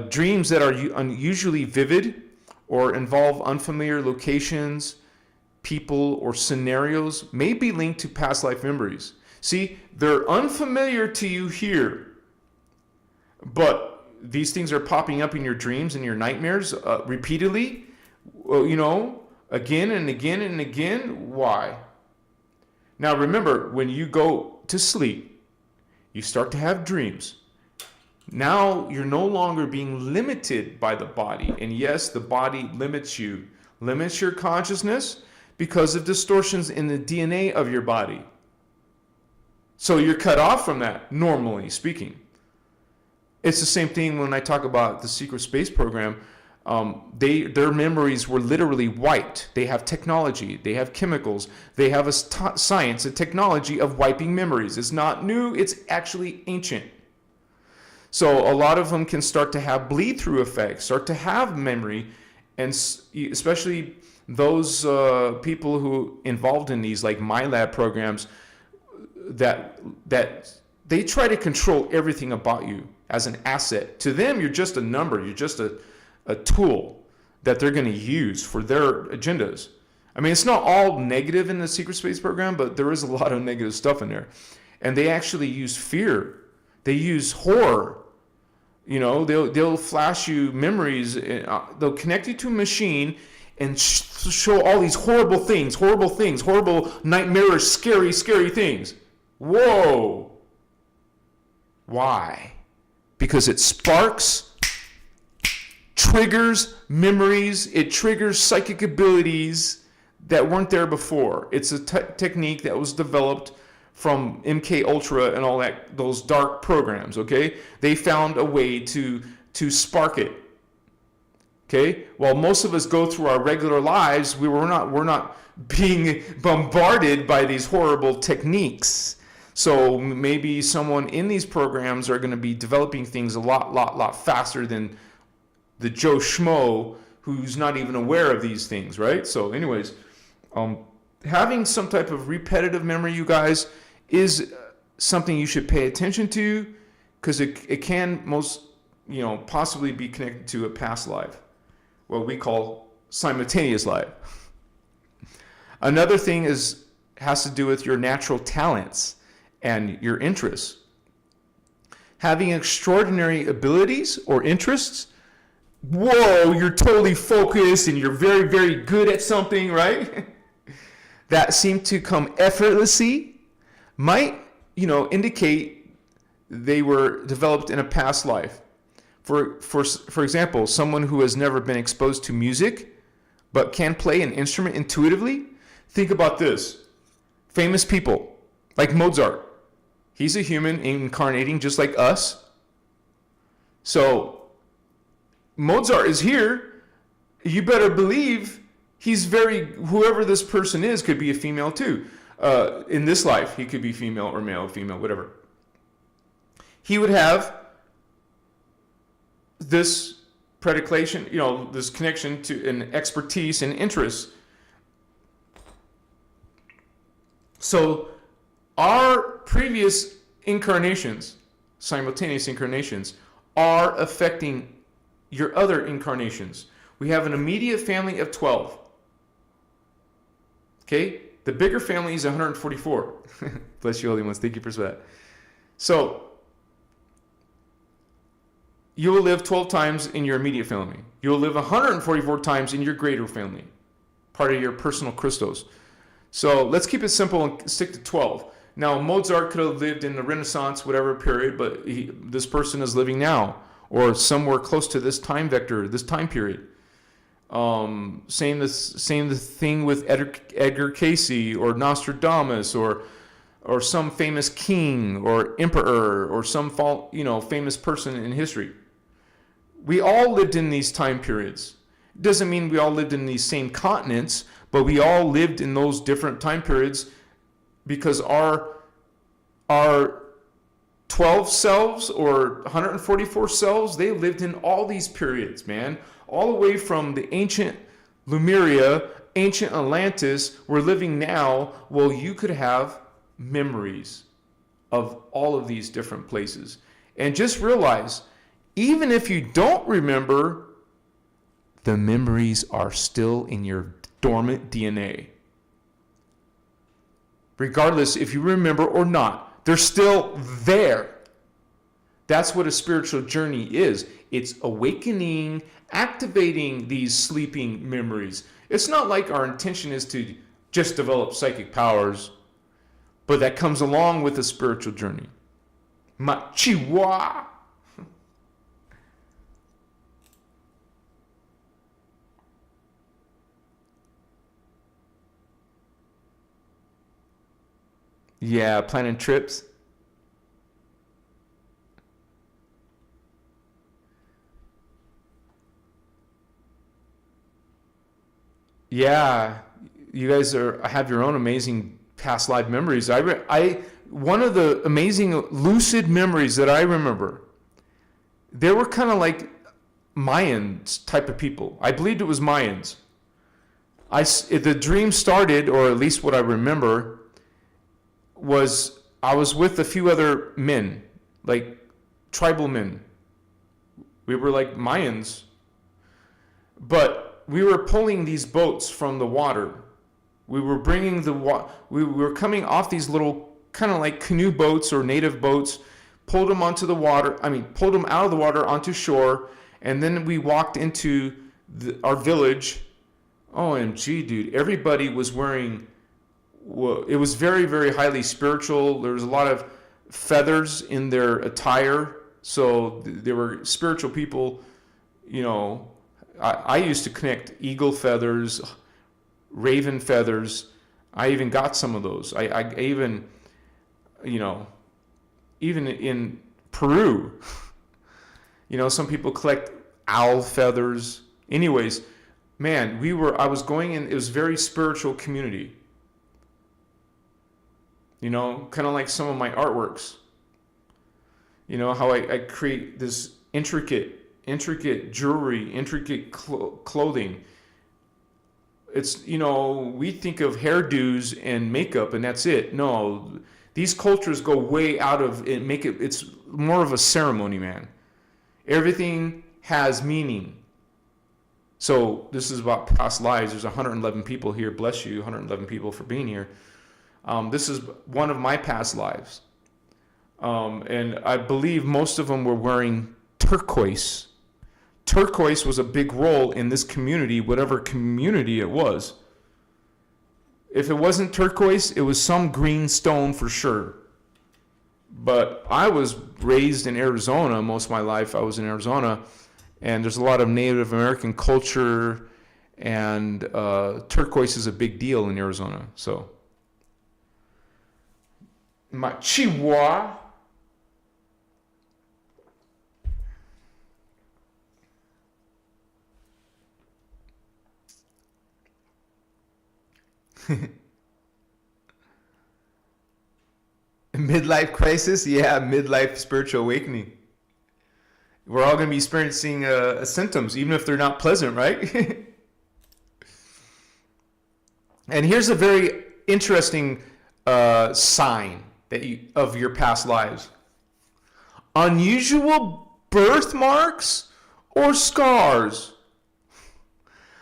Dreams that are unusually vivid or involve unfamiliar locations, people, or scenarios may be linked to past life memories. See, they're unfamiliar to you here, but these things are popping up in your dreams and your nightmares repeatedly, again and again and again. Why? Now remember, when you go to sleep, you start to have dreams. Now you're no longer being limited by the body. And yes, the body limits your consciousness because of distortions in the DNA of your body. So you're cut off from that, normally speaking. It's the same thing when I talk about the secret space program. Their memories were literally wiped. They have technology, they have chemicals, they have a science, a technology of wiping memories. It's not new, it's actually ancient. So a lot of them can start to have bleed-through effects, start to have memory, and especially those people who involved in these like MyLab programs, that they try to control everything about you as an asset. To them, you're just a number. You're just a tool that they're going to use for their agendas. I mean, it's not all negative in the secret space program, but there is a lot of negative stuff in there. And they actually use fear. They use horror. You know, they'll flash you memories. They'll connect you to a machine and show all these horrible things, horrible, nightmarish, scary things. Whoa. Why? Because it sparks, triggers memories, it triggers psychic abilities that weren't there before. It's a technique that was developed from MK Ultra and all that, those dark programs, okay? They found a way to spark it. Okay? While most of us go through our regular lives, we're not being bombarded by these horrible techniques. So maybe someone in these programs are going to be developing things a lot faster than the Joe Schmo who's not even aware of these things, right? So anyways, having some type of repetitive memory, you guys, is something you should pay attention to, because it can possibly be connected to a past life, what we call simultaneous life. Another thing has to do with your natural talents and your interests. Having extraordinary abilities or interests, whoa, you're totally focused and you're very, very good at something, right? That seem to come effortlessly might, indicate they were developed in a past life. For example, someone who has never been exposed to music but can play an instrument intuitively. Think about this. Famous people like Mozart. He's a human incarnating just like us. So Mozart is here. You better believe whoever this person is could be a female too. In this life, he could be female or male, female, whatever. He would have this predilection, this connection to an expertise and interest. So our previous incarnations, simultaneous incarnations, are affecting your other incarnations. We have an immediate family of 12. Okay? The bigger family is 144. Bless you, holy ones. Thank you for that. So you will live 12 times in your immediate family. You will live 144 times in your greater family, part of your personal Christos. So let's keep it simple and stick to 12. Now, Mozart could have lived in the Renaissance, whatever period, but this person is living now, or somewhere close to this time vector, this time period. Same the thing with Edgar Cayce or Nostradamus or some famous king or emperor or some famous person in history. We all lived in these time periods. It doesn't mean we all lived in these same continents, but we all lived in those different time periods because our 12 selves or 144 selves, they lived in all these periods, man. All the way from the ancient Lemuria, ancient Atlantis, we're living now. Well, you could have memories of all of these different places. And just realize, even if you don't remember, the memories are still in your dormant DNA. Regardless if you remember or not, they're still there. That's what a spiritual journey is. It's awakening, activating these sleeping memories. It's not like our intention is to just develop psychic powers, but that comes along with a spiritual journey. Machiwa. Yeah, planning trips. Yeah, you guys have your own amazing past life memories. One of the amazing lucid memories that I remember, they were kind of like Mayans type of people. I believed it was Mayans. The dream started, or at least what I remember, was I was with a few other men, like tribal men. We were like Mayans, but we were pulling these boats from the water. We were bringing we were coming off these little kind of like canoe boats or native boats, pulled them onto the water. Pulled them out of the water onto shore, and then we walked into our village. OMG, dude! Everybody was wearing. Well, it was very, very highly spiritual. There was a lot of feathers in their attire, so they were spiritual people. You know, I used to connect eagle feathers, raven feathers. I even got some of those. I even, you know, even in Peru, you know, some people collect owl feathers. Anyways, man, I was going in, it was a very spiritual community. You know, kind of like some of my artworks. You know, how I create this intricate jewelry, intricate clothing. It's, you know, we think of hairdos and makeup and that's it. No, these cultures go way out of it, it's more of a ceremony, man. Everything has meaning. So this is about past lives. There's 111 people here. Bless you, 111 people for being here. This is one of my past lives. And I believe most of them were wearing turquoise. Turquoise was a big role in this community, whatever community it was. If it wasn't turquoise, it was some green stone for sure. But I was raised in Arizona. Most of my life I was in Arizona. And there's a lot of Native American culture. And turquoise is a big deal in Arizona. So. My Chihuahua. Midlife crisis? Yeah, midlife spiritual awakening. We're all going to be experiencing symptoms, even if they're not pleasant, right? And here's a very interesting sign of your past lives. Unusual birthmarks or scars.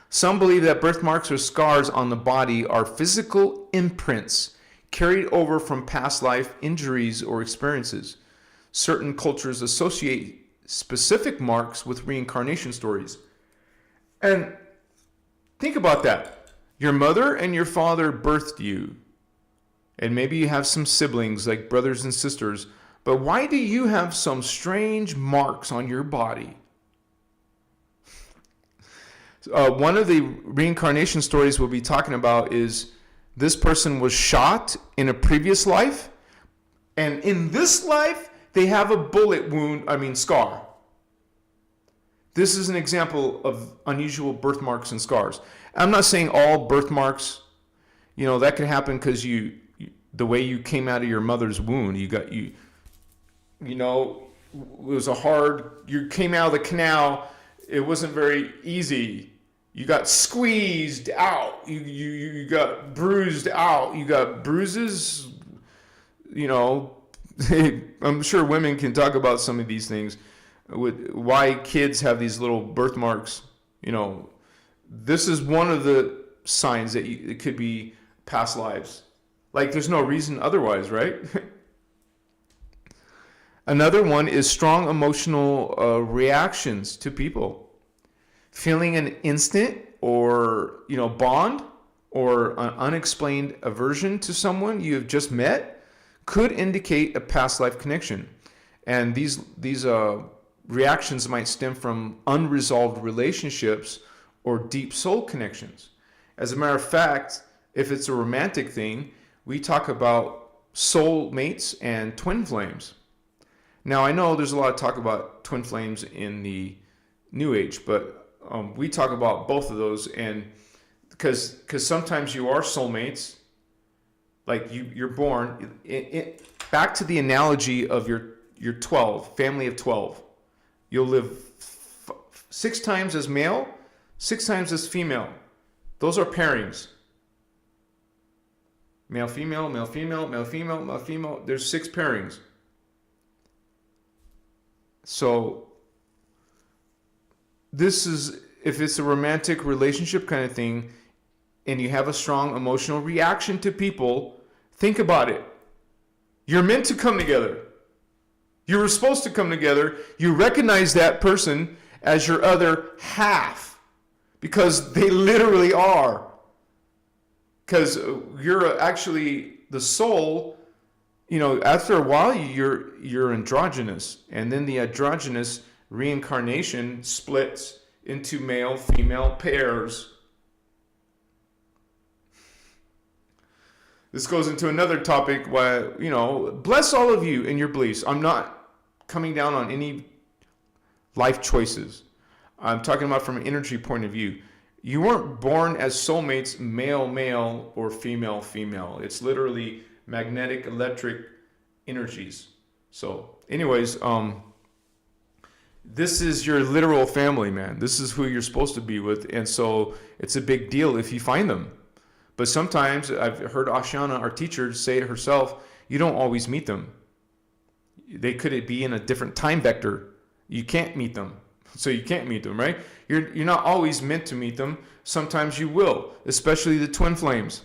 Some believe that birthmarks or scars on the body are physical imprints carried over from past life injuries or experiences. Certain cultures associate specific marks with reincarnation stories. And think about that. Your mother and your father birthed you. And maybe you have some siblings like brothers and sisters, but why do you have some strange marks on your body? One of the reincarnation stories we'll be talking about is this person was shot in a previous life, and in this life, they have a bullet wound, scar. This is an example of unusual birthmarks and scars. I'm not saying all birthmarks, that could happen because the way you came out of your mother's wound, it was you came out of the canal, it wasn't very easy. You got squeezed out, you got bruised out, you got bruises, I'm sure women can talk about some of these things, with why kids have these little birthmarks. This is one of the signs that it could be past lives. Like, there's no reason otherwise, right? Another one is strong emotional reactions to people. Feeling an instant or, bond or an unexplained aversion to someone you have just met could indicate a past life connection. And these reactions might stem from unresolved relationships or deep soul connections. As a matter of fact, if it's a romantic thing, we talk about soulmates and twin flames. Now, I know there's a lot of talk about twin flames in the New Age, but we talk about both of those, and because sometimes you are soulmates, like you're born. Back to the analogy of your 12, family of 12. You'll live 6 times as male, 6 times as female. Those are pairings. Male, female, male, female, male, female, male, female. There's 6 pairings. So this is, if it's a romantic relationship kind of thing and you have a strong emotional reaction to people, think about it. You're meant to come together. You were supposed to come together. You recognize that person as your other half because they literally are. Because you're actually the soul. You know, after a while, you're androgynous, and then the androgynous reincarnation splits into male-female pairs. This goes into another topic where, you know, bless all of you in your beliefs. I'm not coming down on any life choices. I'm talking about from an energy point of view. You weren't born as soulmates, male, male, or female, female. It's literally magnetic, electric energies. So, anyways, this is your literal family, man. This is who you're supposed to be with. And so it's a big deal if you find them. But sometimes I've heard Ashana, our teacher, say it herself, you don't always meet them. They could be in a different time vector. You can't meet them. So you can't meet them, right? You're not always meant to meet them. Sometimes you will, especially the twin flames,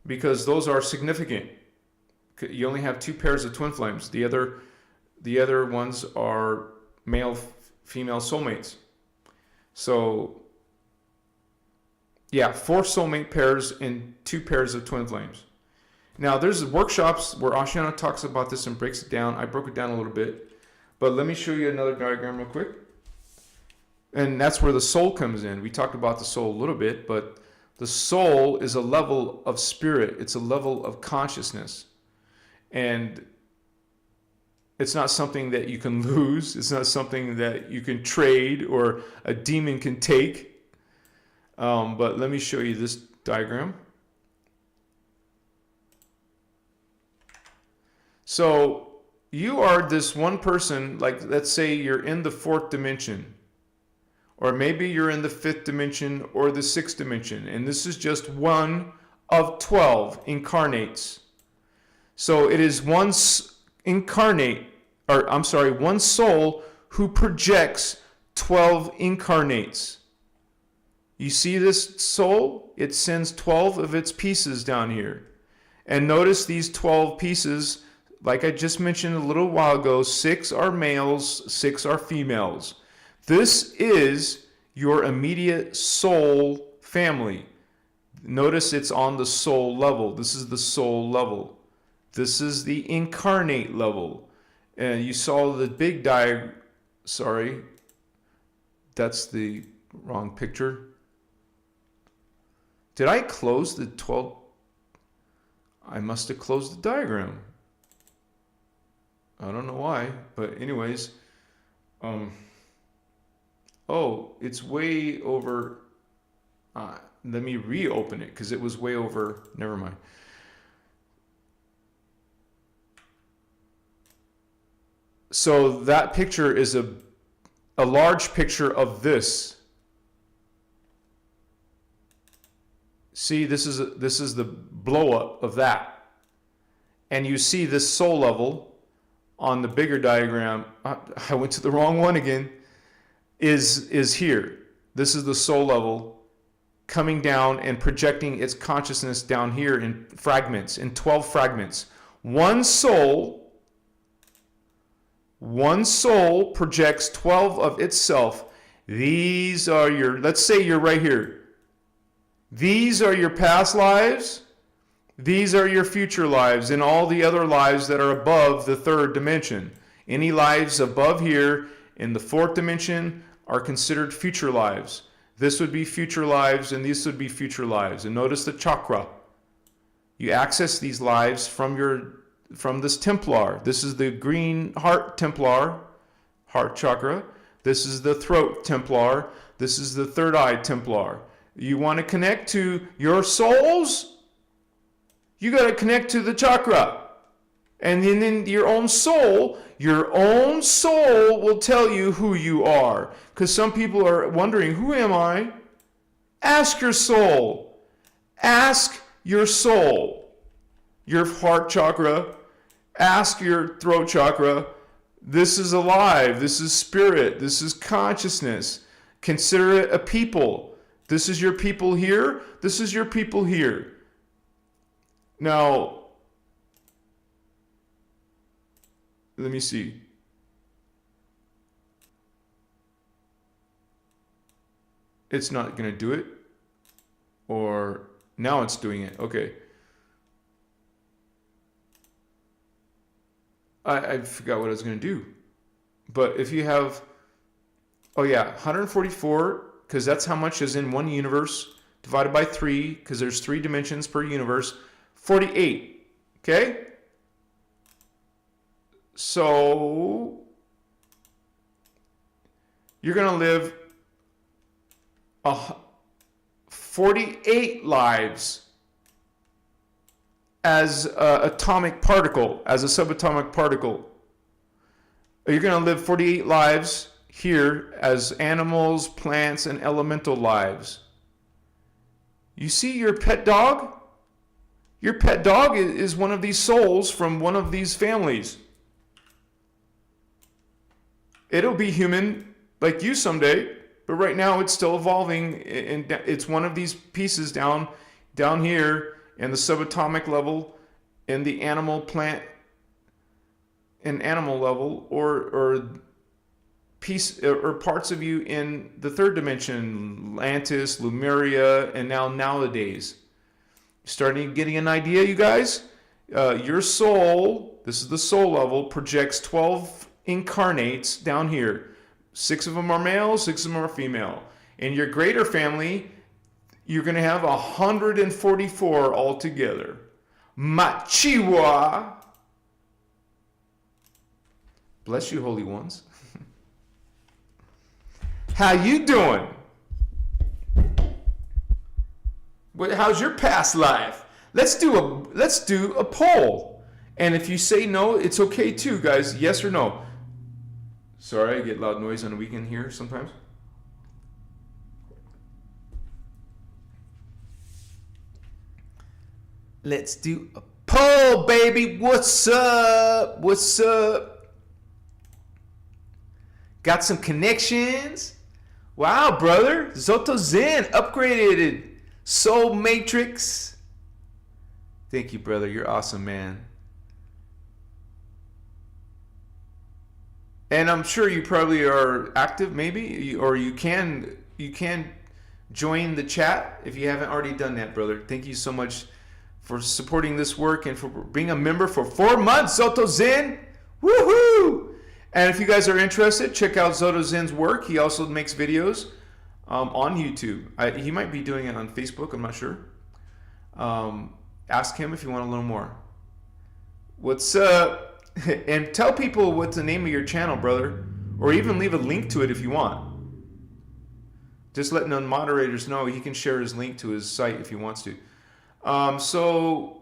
because those are significant. You only have 2 pairs of twin flames. The other ones are male, female soulmates. So yeah, 4 soulmate pairs and 2 pairs of twin flames. Now there's workshops where Ashana talks about this and breaks it down. I broke it down a little bit, but let me show you another diagram real quick. And that's where the soul comes in. We talked about the soul a little bit, but the soul is a level of spirit. It's a level of consciousness. And it's not something that you can lose. It's not something that you can trade or a demon can take. But let me show you this diagram. So you are this one person, like let's say you're in the 4th dimension, or maybe you're in the 5th dimension or the 6th dimension, and this is just one of 12 incarnates. So it is one one soul who projects 12 incarnates. You see this soul? It sends 12 of its pieces down here. And notice these 12 pieces, like I just mentioned a little while ago, 6 are males, 6 are females. This is your immediate soul family. Notice it's on the soul level. This is the soul level. This is the incarnate level. And you saw the big diagram. Sorry, that's the wrong picture. Did I close the 12? I must have closed the diagram. I don't know why, but anyways, oh, it's way over. Let me reopen it because it was way over. Never mind. So that picture is a large picture of this. See, this is the blow up of that. And you see this soul level on the bigger diagram. I went to the wrong one again. Is here. This is the soul level coming down and projecting its consciousness down here in fragments, in 12 fragments. One soul projects 12 of itself. These are your, let's say you're right here. These are your past lives. These are your future lives and all the other lives that are above the 3rd dimension. Any lives above here in the 4th dimension are considered future lives. This would be future lives and these would be future lives. And notice the chakra. You access these lives from this Templar. This is the green heart Templar, heart chakra. This is the throat Templar. This is the 3rd eye Templar. You want to connect to your souls? You got to connect to the chakra. And then your own soul will tell you who you are. Because some people are wondering, who am I? Ask your soul. Ask your soul, your heart chakra. Ask your throat chakra, this is alive, this is spirit, this is consciousness. Consider it a people. This is your people here, this is your people here. Now, let me see. It's not going to do it. Or now it's doing it. Okay. I forgot what I was going to do. But if you have, oh yeah, 144, because that's how much is in one universe, divided by 3, because there's 3 dimensions per universe, 48. Okay? So, you're going to live 48 lives as an atomic particle, as a subatomic particle. You're going to live 48 lives here as animals, plants, and elemental lives. You see your pet dog? Your pet dog is one of these souls from one of these families. It'll be human like you someday, but right now it's still evolving, and it's one of these pieces down here in the subatomic level, in the animal, plant, and animal level, or piece or parts of you in the 3rd dimension, Atlantis, Lemuria, and nowadays. Starting getting an idea, you guys? Your soul, this is the soul level, projects 12 incarnates down here. 6 of them are male, 6 of them are female. In your greater family, you're going to have 144 altogether. Machiwa. Bless you, holy ones. How you doing? How's your past life? Let's do a poll. And if you say no, it's okay too, guys. Yes or no. Sorry, I get loud noise on the weekend here sometimes. Let's do a poll, baby. What's up? What's up? Got some connections? Wow, brother. Zoto Zen upgraded. Soul Matrix. Thank you, brother. You're awesome, man. And I'm sure you probably are active, maybe, or you can join the chat if you haven't already done that, brother. Thank you so much for supporting this work and for being a member for 4 months, Zoto Zen. Woohoo! And if you guys are interested, check out Zoto Zen's work. He also makes videos on YouTube. He might be doing it on Facebook. I'm not sure. Ask him if you want to learn more. What's up? And tell people what's the name of your channel, brother. Or even leave a link to it if you want. Just letting the moderators know he can share his link to his site if he wants to. Oh,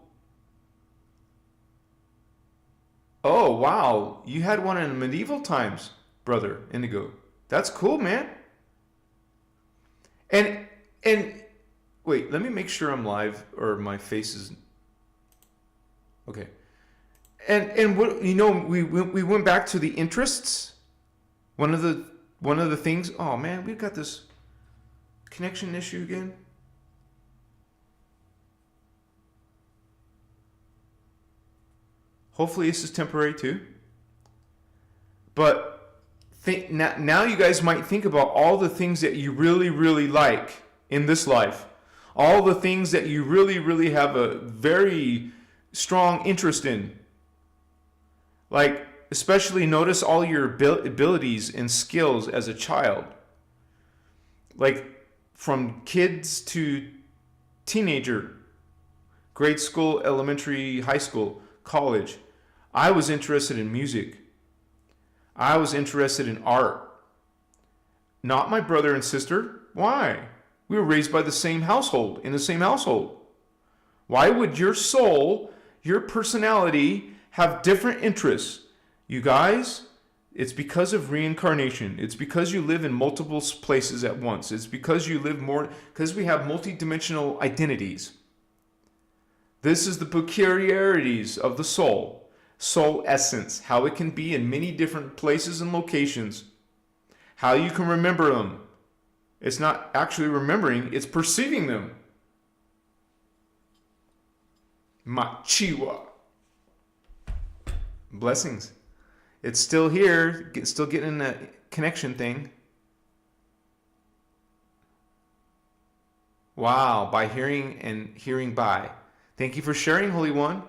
wow. You had one in medieval times, brother Indigo. That's cool, man. And wait, let me make sure I'm live or my face is... Okay. And what, you know, we went back to the interests. One of the things. Oh man, we've got this connection issue again. Hopefully this is temporary too. But now you guys might think about all the things that you really, really like in this life. All the things that you really, really have a very strong interest in. Like, especially notice all your abilities and skills as a child. Like, from kids to teenager, grade school, elementary, high school, college. I was interested in music. I was interested in art. Not my brother and sister. Why? We were raised by the same household, in the same household. Why would your soul, your personality, have different interests? You guys, it's because of reincarnation. It's because you live in multiple places at once. It's because you live more, because we have multidimensional identities. This is the peculiarities of the soul, soul essence, how it can be in many different places and locations, how you can remember them. It's not actually remembering, it's perceiving them. Machiwa. Blessings. It's still here, still getting that connection thing. Wow, by hearing and hearing by. Thank you for sharing, Holy One.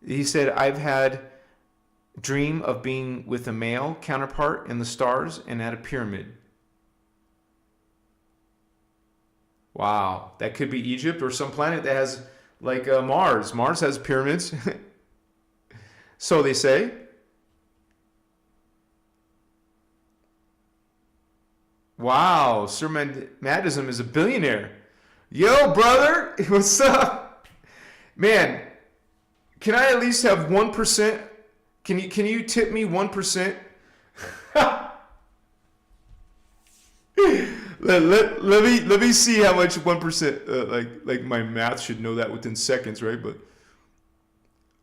He said, I've had dream of being with a male counterpart in the stars and at a pyramid. Wow, that could be Egypt or some planet that has, like Mars. Mars has pyramids. So they say. Wow, Sir Madism is a billionaire. Yo, brother, what's up? Man, can I at least have 1%? Can you tip me 1%? let me see how much 1%. Like my math should know that within seconds, right? But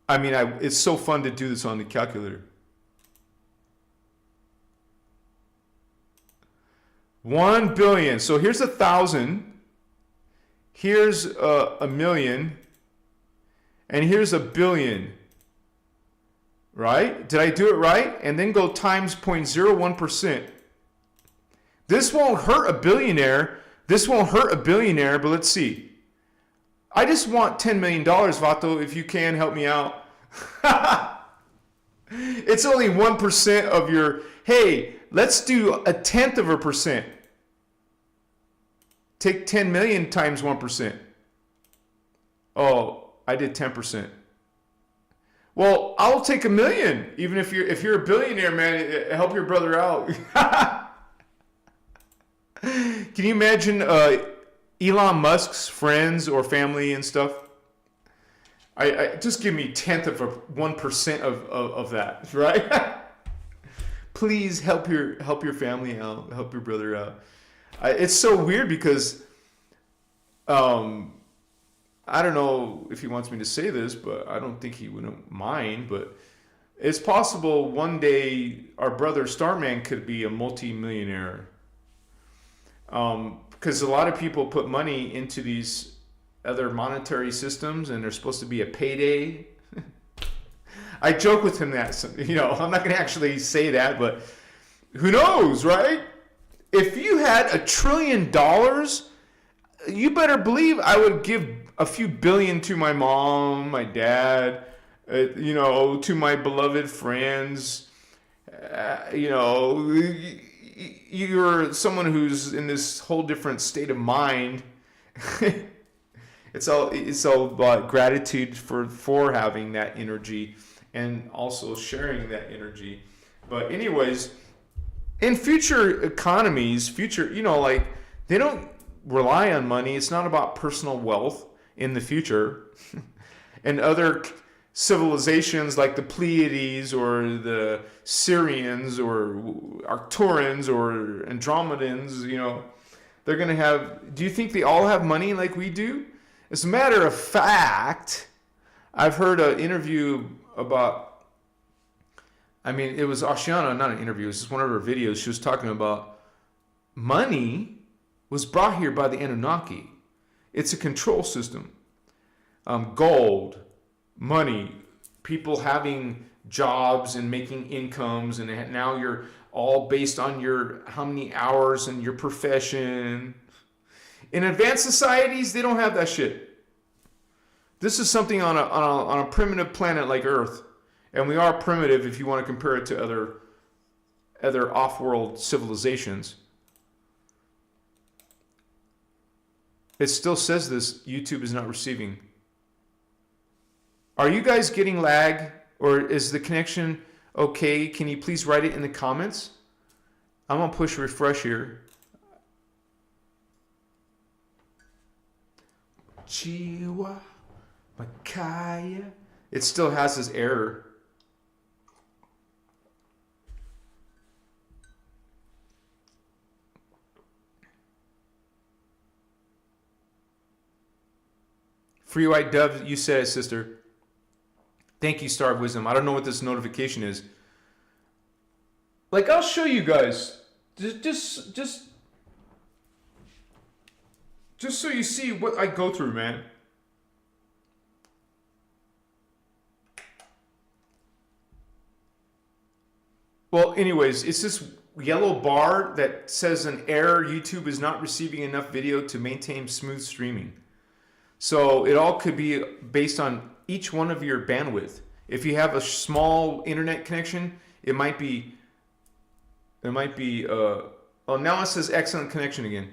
I mean, it's so fun to do this on the calculator. 1 billion. So here's 1,000. Here's a million. And here's a billion. Right? Did I do it right? And then go times 0.01%. This won't hurt a billionaire. This won't hurt a billionaire, but let's see. I just want $10 million, Vato, if you can help me out. It's only 1% of your, hey, let's do 0.1%. Take 10 million times 1%. Oh, I did 10%. Well, I'll take $1 million, even if you're a billionaire, man. Help your brother out. Can you imagine Elon Musk's friends or family and stuff? I just give me 1% of that, right? Please help your family out, help your brother out. It's so weird because I don't know if he wants me to say this, but I don't think he wouldn't mind. But it's possible one day our brother Starman could be a multi-millionaire. Because a lot of people put money into these other monetary systems, and there's supposed to be a payday. I joke with him that, I'm not going to actually say that, but who knows, right? If you had $1 trillion, you better believe I would give a few billion to my mom, my dad, to my beloved friends. You're someone who's in this whole different state of mind. It's all about gratitude for having that energy and also sharing that energy. But anyways, in future economies, they don't rely on money. It's not about personal wealth in the future. And other civilizations like the Pleiades or the Syrians or Arcturans or Andromedans, they're going to have, do you think they all have money like we do? As a matter of fact, I've heard an interview about, it was Ashiana, not an interview, it was just one of her videos. She was talking about money was brought here by the Anunnaki. It's a control system. Gold, money, people having jobs and making incomes, and now you're all based on how many hours and your profession. In advanced societies, they don't have that shit. This is something on a primitive planet like Earth, and we are primitive if you want to compare it to other off-world civilizations. It still says this, YouTube is not receiving. Are you guys getting lag, or is the connection okay? Can you please write it in the comments? I'm going to push refresh here. Chiwa, Makaya. It still has this error. Free White Dove, you said it, sister. Thank you, Star of Wisdom. I don't know what this notification is. Like, I'll show you guys. Just so you see what I go through, man. Well, anyways, it's this yellow bar that says an error. YouTube is not receiving enough video to maintain smooth streaming. So it all could be based on each one of your bandwidth. If you have a small internet connection, it might be, oh, now it says excellent connection again.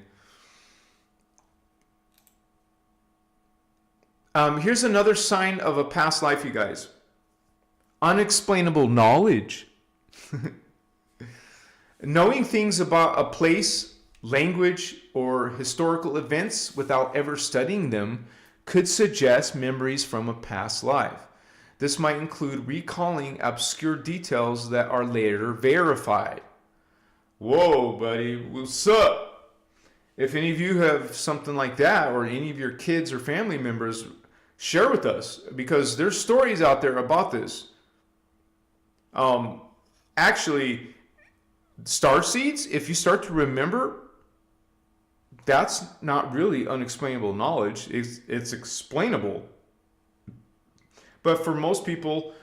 Here's another sign of a past life, you guys. Unexplainable knowledge. Knowing things about a place, language, or historical events without ever studying them could suggest memories from a past life. This might include recalling obscure details that are later verified. Whoa, buddy, what's up? If any of you have something like that, or any of your kids or family members, share with us, because there's stories out there about this. Actually, star seeds, if you start to remember, that's not really unexplainable knowledge. It's explainable. But for most people,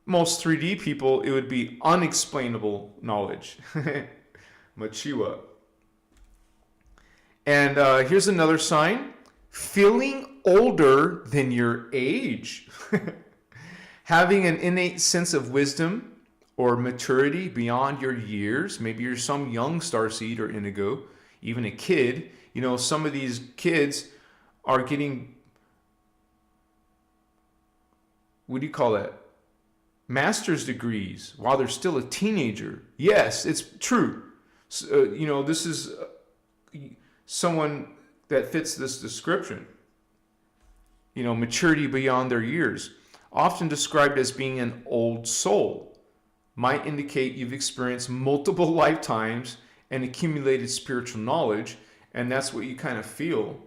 most 3D people, it would be unexplainable knowledge. Machiwa. And here's another sign. Feeling older than your age. Having an innate sense of wisdom or maturity beyond your years. Maybe you're some young starseed or indigo, even a kid. You know, some of these kids are getting, what do you call that? Master's degrees while they're still a teenager. Yes, it's true. So, you know, this is someone that fits this description. You know, maturity beyond their years. Often described as being an old soul. Might indicate you've experienced multiple lifetimes and accumulated spiritual knowledge, and that's what you kind of feel,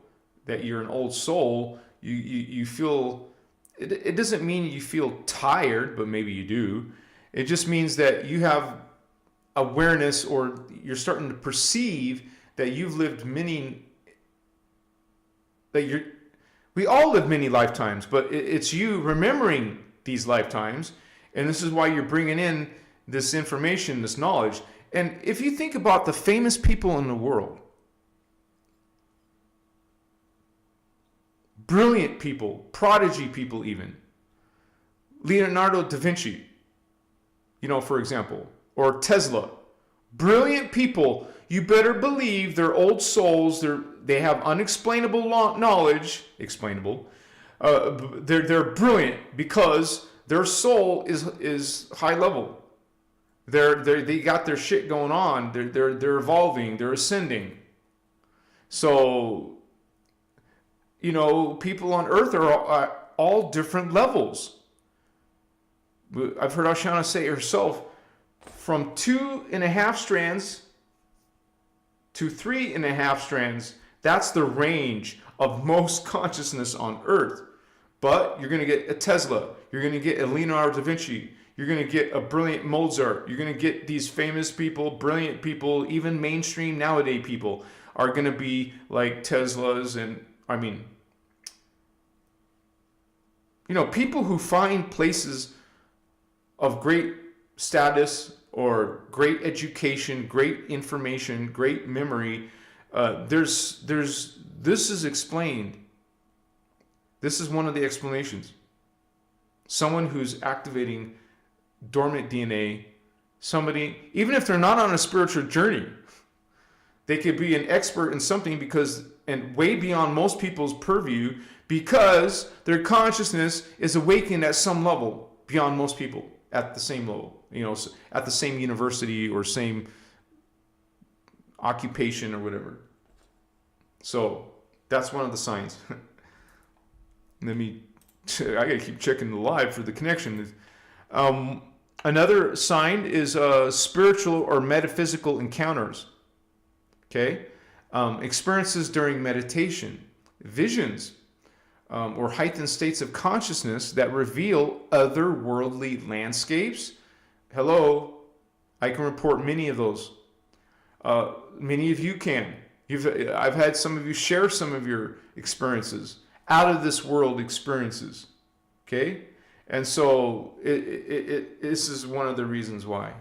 that you're an old soul. You feel, it doesn't mean you feel tired, but maybe you do. It just means that you have awareness, or you're starting to perceive that you've lived many, we all live many lifetimes, but it's you remembering these lifetimes, and this is why you're bringing in this information, this knowledge. And if you think about the famous people in the world, brilliant people, prodigy people even, Leonardo da Vinci, you know, for example, or Tesla, brilliant people, you better believe they're old souls, they have unexplainable knowledge, explainable, they're brilliant because their soul is high level. They got their shit going on. They're evolving. They're ascending. So, you know, people on Earth are all different levels. I've heard Ashana say herself, from 2.5 strands to 3.5 strands. That's the range of most consciousness on Earth. But you're going to get a Tesla. You're going to get a Leonardo da Vinci. You're going to get a brilliant Mozart. You're going to get these famous people, brilliant people, even mainstream nowadays people are going to be like Teslas. And I mean, you know, people who find places of great status or great education, great information, great memory. This is explained. This is one of the explanations. Someone who's activating dormant DNA, somebody, even if they're not on a spiritual journey, they could be an expert in something because, and way beyond most people's purview, because their consciousness is awakened at some level beyond most people at the same level, you know, at the same university or same occupation or whatever. So that's one of the signs. I gotta keep checking the live for the connection. Another sign is spiritual or metaphysical encounters. Okay, experiences during meditation, visions, or heightened states of consciousness that reveal otherworldly landscapes. Hello, I can report many of those. Many of you can. I've had some of you share some of your experiences, out of this world experiences. Okay? And so this is one of the reasons why.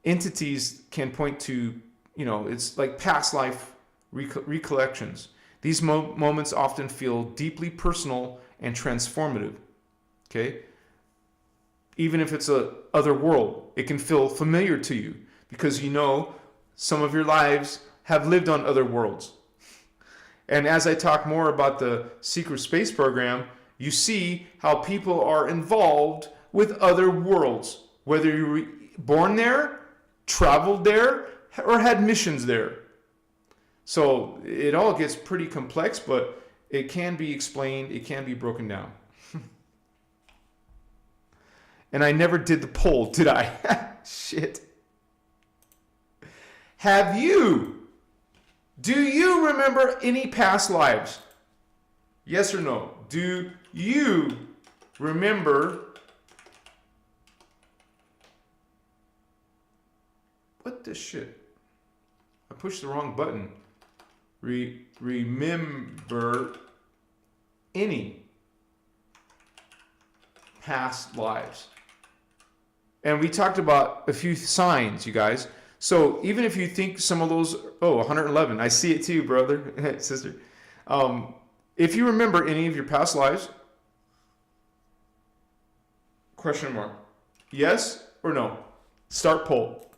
Entities can point to, it's like past life recollections. These moments often feel deeply personal and transformative. Okay? Even if it's a other world, it can feel familiar to you because some of your lives have lived on other worlds. And as I talk more about the secret space program, you see how people are involved with other worlds, whether you were born there, traveled there, or had missions there. So it all gets pretty complex, but it can be explained, it can be broken down. And I never did the poll, did I? Shit. Do you remember any past lives? Yes or no? Do you remember? What the shit? I pushed the wrong button. Remember any past lives? And we talked about a few signs, you guys. So even if you think some of those, 111, I see it too, brother, sister. If you remember any of your past lives, question mark, yes or no? Start poll.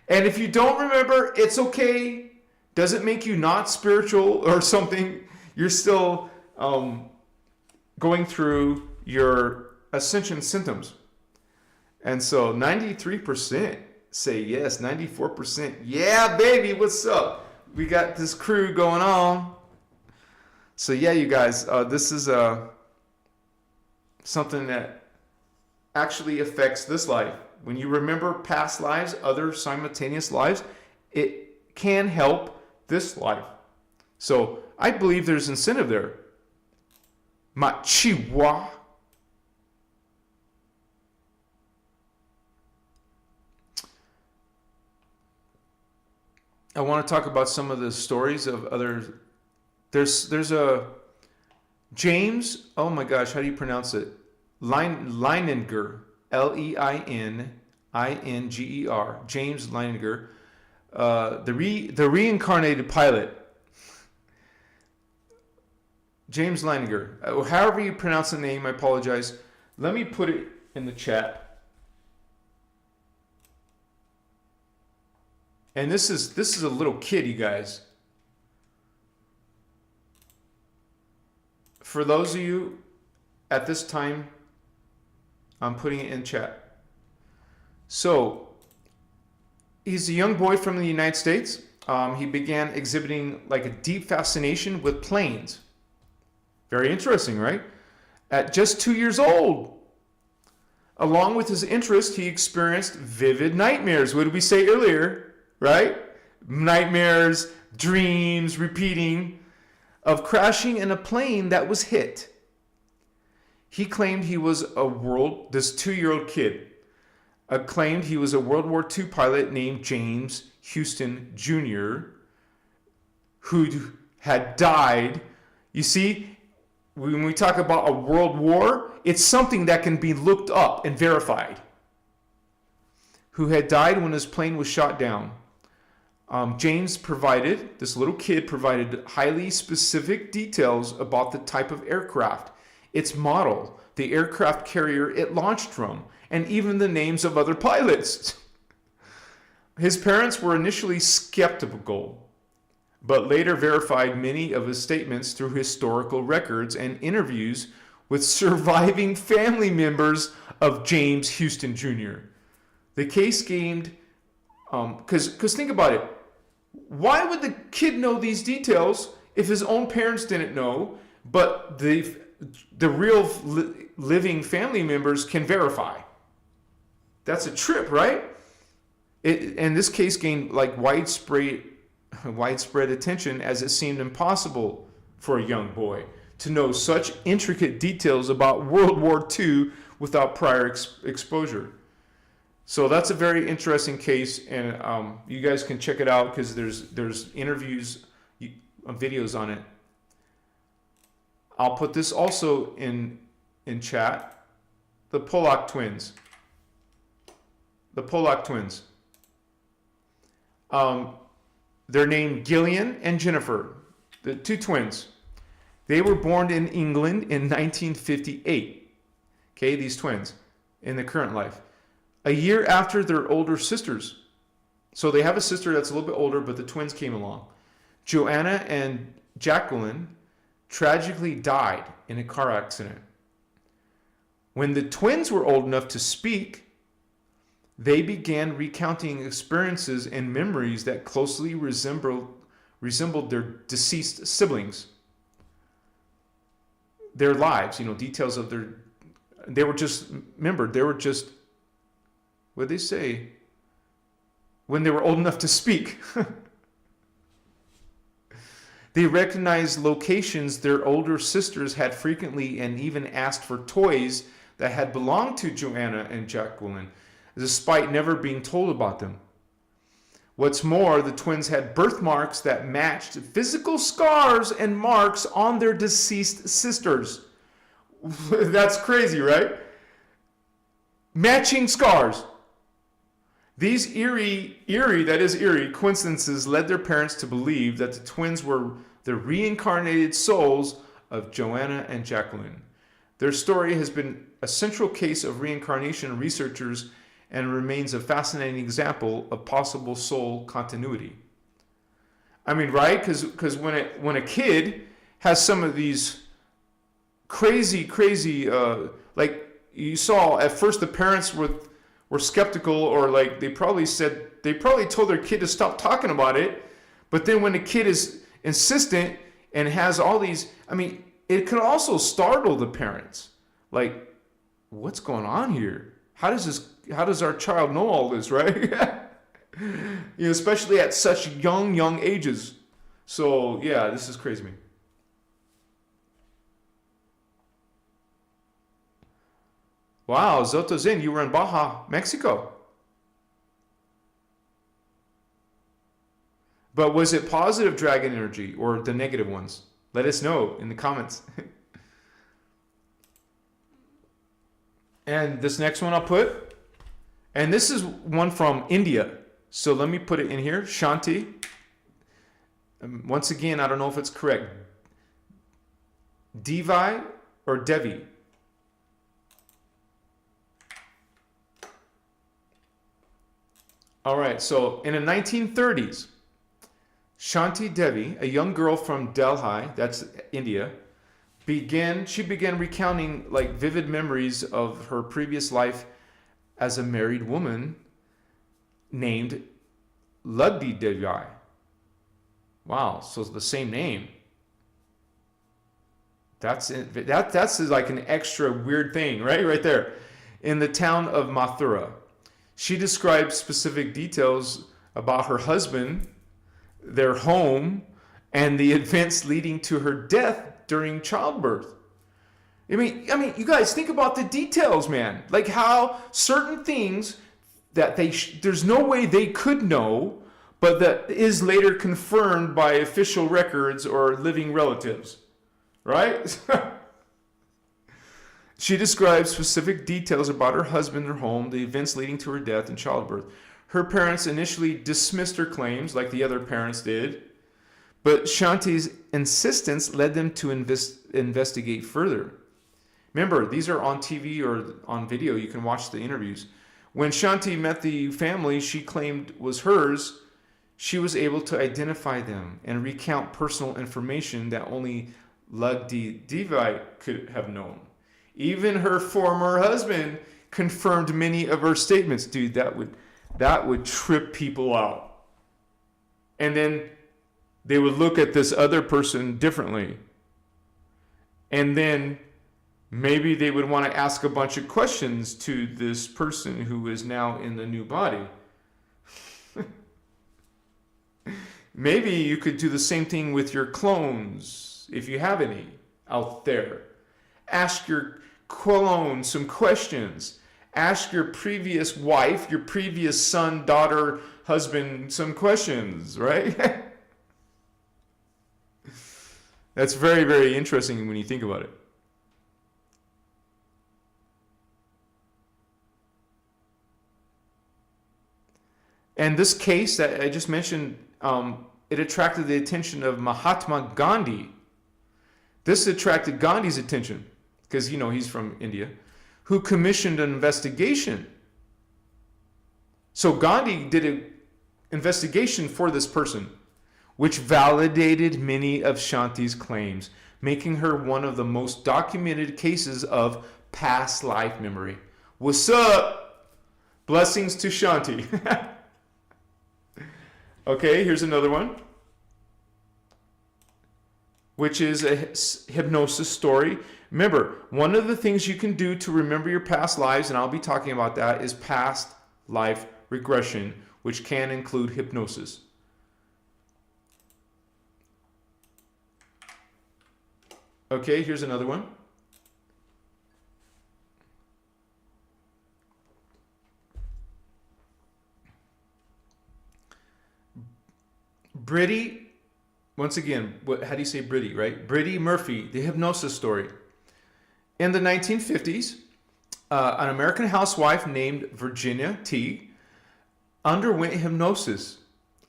And if you don't remember, it's okay. Doesn't make you not spiritual or something. You're still going through your ascension symptoms. And so 93% say yes, 94%. Yeah, baby, what's up? We got this crew going on. So yeah, you guys, this is something that actually affects this life. When you remember past lives, other simultaneous lives, it can help this life. So I believe there's incentive there. Machiwa. I want to talk about some of the stories of other. There's a James. Oh my gosh, how do you pronounce it? Leininger. Leininger. James Leininger. The reincarnated pilot. James Leininger. However you pronounce the name, I apologize. Let me put it in the chat. And this is a little kid, you guys. For those of you at this time, I'm putting it in chat. So, he's a young boy from the United States. He began exhibiting like a deep fascination with planes. Very interesting, right? At just 2 years old. Along with his interest, he experienced vivid nightmares. What did we say earlier? Right? Nightmares, dreams, repeating of crashing in a plane that was hit. He claimed he was this 2-year-old kid, claimed he was a World War II pilot named James Houston Jr., who had died. You see, when we talk about a world war, it's something that can be looked up and verified. Who had died when his plane was shot down. This little kid provided highly specific details about the type of aircraft, its model, the aircraft carrier it launched from, and even the names of other pilots. His parents were initially skeptical, but later verified many of his statements through historical records and interviews with surviving family members of James Houston Jr. The case gained, because think about it, why would the kid know these details if his own parents didn't know, but the real living family members can verify? That's a trip, right? And this case gained like widespread attention as it seemed impossible for a young boy to know such intricate details about World War II without prior exposure. So that's a very interesting case, and you guys can check it out because there's interviews, videos on it. I'll put this also in chat. The Pollock twins. The Pollock twins. They're named Gillian and Jennifer, the two twins. They were born in England in 1958. Okay, these twins in the current life. A year after their older sisters. So they have a sister that's a little bit older, but the twins came along. Joanna and Jacqueline tragically died in a car accident. When the twins were old enough to speak, they began recounting experiences and memories that closely resembled their deceased siblings. Their lives, details of they were just, what did they say? When they were old enough to speak. They recognized locations their older sisters had frequently and even asked for toys that had belonged to Joanna and Jacqueline, despite never being told about them. What's more, the twins had birthmarks that matched physical scars and marks on their deceased sisters. That's crazy, right? Matching scars. These eerie coincidences led their parents to believe that the twins were the reincarnated souls of Joanna and Jacqueline. Their story has been a central case of reincarnation researchers and remains a fascinating example of possible soul continuity. I mean, right? Because when a kid has some of these crazy, like you saw at first the parents were skeptical, or like they probably told their kid to stop talking about it, but then when the kid is insistent and has all these, I mean, it could also startle the parents. Like, what's going on here? How does our child know all this, right? Especially at such young ages. So yeah, this is crazy. Wow, Zoto Zen, you were in Baja, Mexico. But was it positive dragon energy or the negative ones? Let us know in the comments. And this next one I'll put, and this is one from India. So let me put it in here, Shanti. Once again, I don't know if it's correct. Devi or Devi? All right, so in the 1930s, Shanti Devi, a young girl from Delhi, that's India, began recounting like vivid memories of her previous life as a married woman named Lugdi Devi. Wow, so it's the same name. That's like an extra weird thing, right there. In the town of Mathura. She describes specific details about her husband, their home, and the events leading to her death during childbirth. I mean, you guys think about the details, man. Like how certain things that there's no way they could know, but that is later confirmed by official records or living relatives, right? She describes specific details about her husband, her home, the events leading to her death and childbirth. Her parents initially dismissed her claims like the other parents did, but Shanti's insistence led them to investigate further. Remember, these are on TV or on video. You can watch the interviews. When Shanti met the family she claimed was hers, she was able to identify them and recount personal information that only Lugdi Devi could have known. Even her former husband confirmed many of her statements. Dude, that would trip people out. And then they would look at this other person differently. And then maybe they would want to ask a bunch of questions to this person who is now in the new body. Maybe you could do the same thing with your clones, if you have any. out there. Ask your clone some questions. Ask your previous wife, your previous son, daughter, husband some questions, right? That's very, very interesting when you think about it. And this case that I just mentioned, it attracted the attention of Mahatma Gandhi. This attracted Gandhi's attention because, he's from India, who commissioned an investigation. So Gandhi did an investigation for this person, which validated many of Shanti's claims, making her one of the most documented cases of past life memory. What's up? Blessings to Shanti. Okay, here's another one, which is a hypnosis story. Remember, one of the things you can do to remember your past lives, and I'll be talking about that, is past life regression, which can include hypnosis. Okay, here's another one. Bridie, once again, how do you say Bridie, right? Bridie Murphy, the hypnosis story. In the 1950s, an American housewife named Virginia T. underwent hypnosis,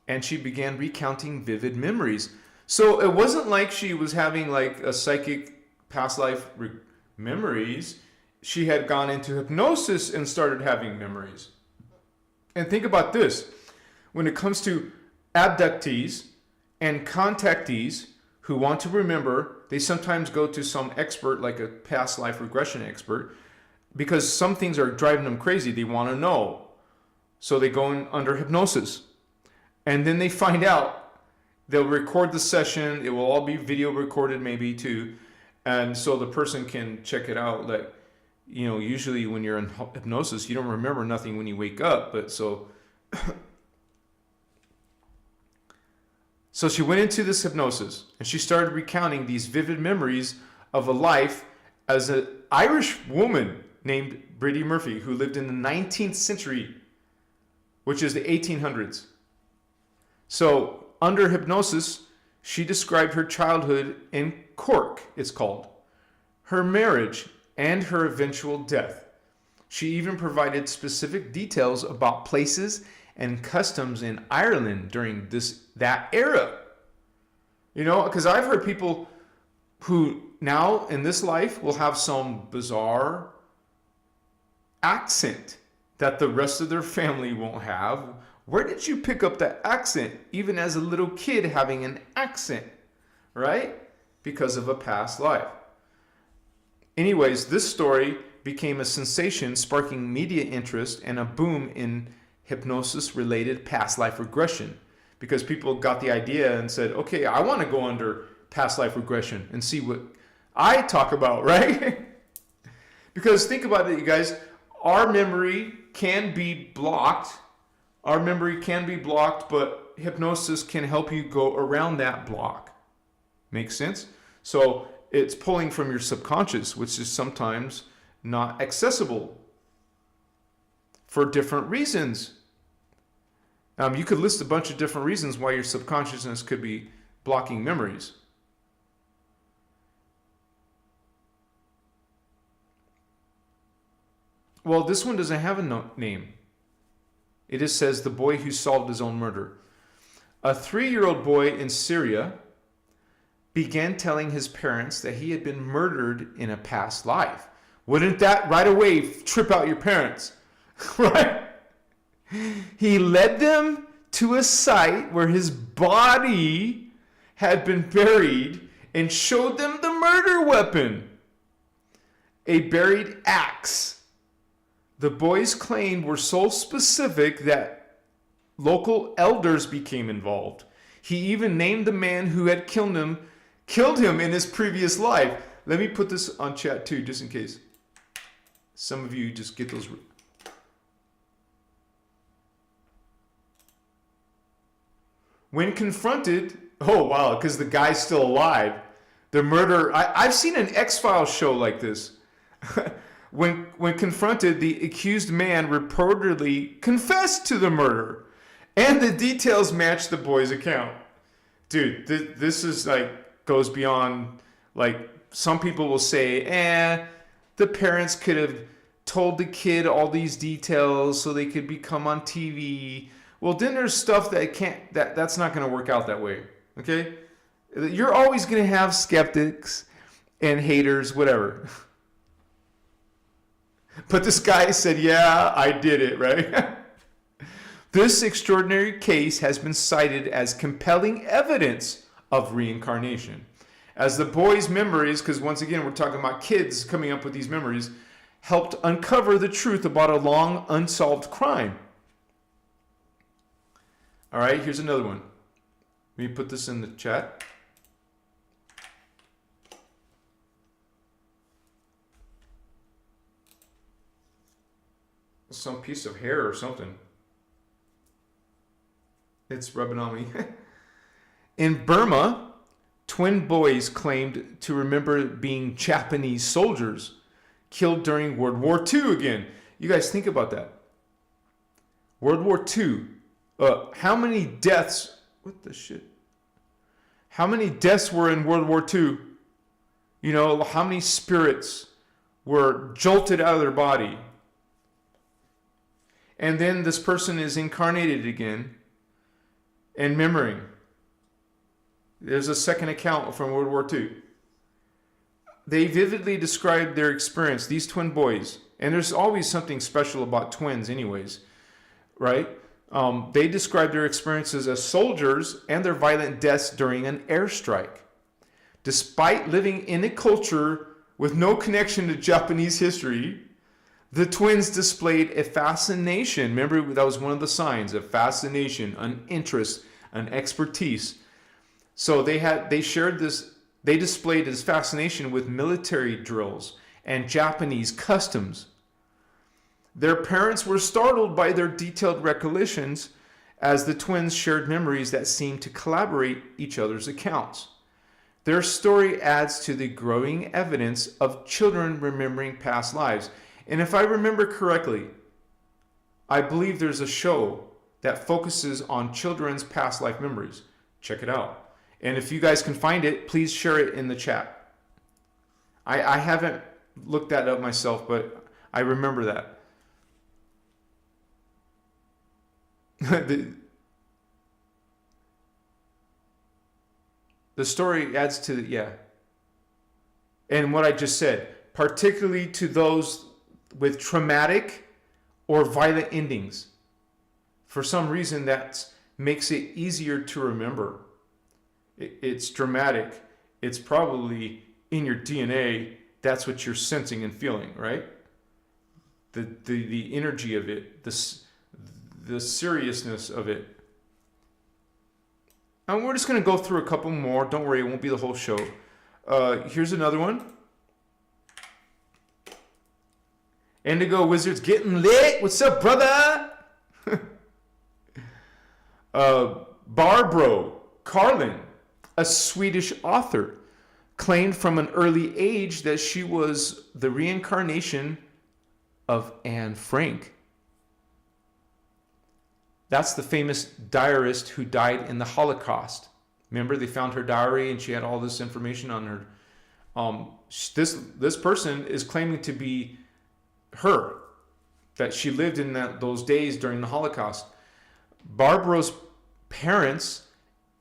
and she began recounting vivid memories. So it wasn't like she was having like a psychic past life memories. She had gone into hypnosis and started having memories. And think about this. When it comes to abductees and contactees who want to remember, they sometimes go to some expert, like a past life regression expert, because some things are driving them crazy. They want to know. So they go in under hypnosis. And then they find out. They'll record the session. It will all be video recorded maybe too. And so the person can check it out. Like, usually when you're in hypnosis, you don't remember nothing when you wake up. But so she went into this hypnosis and she started recounting these vivid memories of a life as an Irish woman named Bridie Murphy, who lived in the 19th century, which is the 1800s. So under hypnosis, she described her childhood in Cork, it's called, her marriage, and her eventual death. She even provided specific details about places and customs in Ireland during that era. Because I've heard people who now in this life will have some bizarre accent that the rest of their family won't have. Where did you pick up that accent? Even as a little kid having an accent, right? Because of a past life. Anyways, this story became a sensation, sparking media interest and a boom in hypnosis-related past life regression, because people got the idea and said, okay, I want to go under past life regression and see what I talk about, right? Because think about it, you guys, our memory can be blocked. Our memory can be blocked, but hypnosis can help you go around that block. Makes sense? So it's pulling from your subconscious, which is sometimes not accessible for different reasons. You could list a bunch of different reasons why your subconsciousness could be blocking memories. Well, this one doesn't have a name. It just says the boy who solved his own murder. A 3-year-old boy in Syria began telling his parents that he had been murdered in a past life. Wouldn't that right away trip out your parents? Right? He led them to a site where his body had been buried and showed them the murder weapon, a buried axe. The boys claimed were so specific that local elders became involved. He even named the man who had killed him in his previous life. Let me put this on chat too, just in case some of you just get those. When confronted, oh wow, because the guy's still alive. The murder. I've seen an X-Files show like this. When confronted, the accused man reportedly confessed to the murder, and the details match the boy's account. Dude, this is like goes beyond, like, some people will say, the parents could have told the kid all these details so they could become on TV. Well, then there's stuff that's not going to work out that way. Okay? You're always going to have skeptics and haters, whatever. But this guy said, yeah, I did it, right? This extraordinary case has been cited as compelling evidence of reincarnation. As the boy's memories, because once again, we're talking about kids coming up with these memories, helped uncover the truth about a long unsolved crime. All right, here's another one. Let me put this in the chat. Some piece of hair or something. It's rubbing on me. In Burma, twin boys claimed to remember being Japanese soldiers killed during World War II again. You guys think about that. World War II. How many deaths? What the shit? How many deaths were in World War II? You know, how many spirits were jolted out of their body? And then this person is incarnated again and remembering. There's a second account from World War II. They vividly described their experience, these twin boys. And there's always something special about twins anyways, right? They described their experiences as soldiers and their violent deaths during an airstrike. Despite living in a culture with no connection to Japanese history, the twins displayed a fascination. Remember, that was one of the signs, a fascination, an interest, an expertise. So they shared this, they displayed this fascination with military drills and Japanese customs. Their parents were startled by their detailed recollections as the twins shared memories that seemed to collaborate each other's accounts. Their story adds to the growing evidence of children remembering past lives. And if I remember correctly, I believe there's a show that focuses on children's past life memories. Check it out. And if you guys can find it, please share it in the chat. I haven't looked that up myself, but I remember that. The story adds to yeah. And what I just said, particularly to those with traumatic or violent endings. For some reason, that makes it easier to remember. It's dramatic. It's probably in your DNA. That's what you're sensing and feeling, right? The energy of it, the seriousness of it. And we're just going to go through a couple more. Don't worry, it won't be the whole show. Here's another one. Indigo Wizards getting lit. What's up, brother? Barbro Carlin, a Swedish author, claimed from an early age that she was the reincarnation of Anne Frank. That's the famous diarist who died in the Holocaust. Remember, they found her diary and she had all this information on her. This person is claiming to be her, that she lived in those days during the Holocaust. Barbara's parents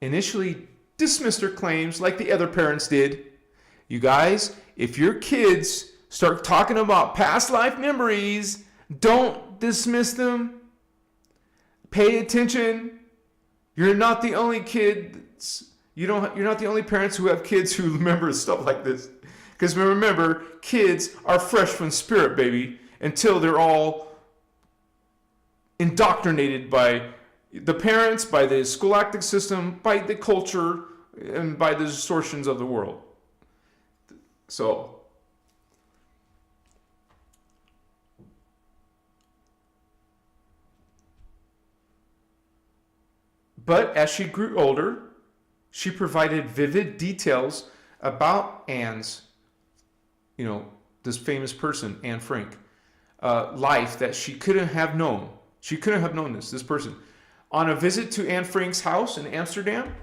initially dismissed her claims like the other parents did. You guys, if your kids start talking about past life memories, don't dismiss them. Pay attention. You're not the only kids. You're not the only parents who have kids who remember stuff like this. Because remember, kids are fresh from spirit, baby, until they're all indoctrinated by the parents, by the scholastic system, by the culture, and by the distortions of the world. So, but as she grew older, she provided vivid details about Anne's, this famous person, Anne Frank, life that she couldn't have known. She couldn't have known this person. On a visit to Anne Frank's house in Amsterdam,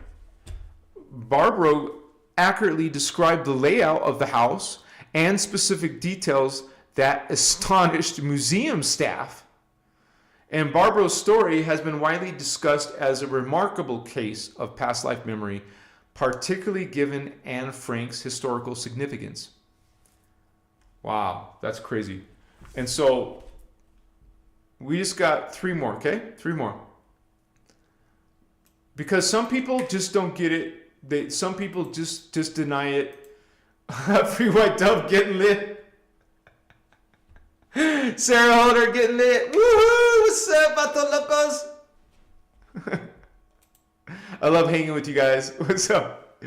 Barbara accurately described the layout of the house and specific details that astonished museum staff. And Barbara's story has been widely discussed as a remarkable case of past life memory, particularly given Anne Frank's historical significance. Wow, that's crazy. And so we just got 3 more, okay? 3 more. Because some people just don't get it. Some people just deny it. Free white dove getting lit. Sarah Holder getting lit. Woohoo! What's up, Vato Locos? I love hanging with you guys. What's up?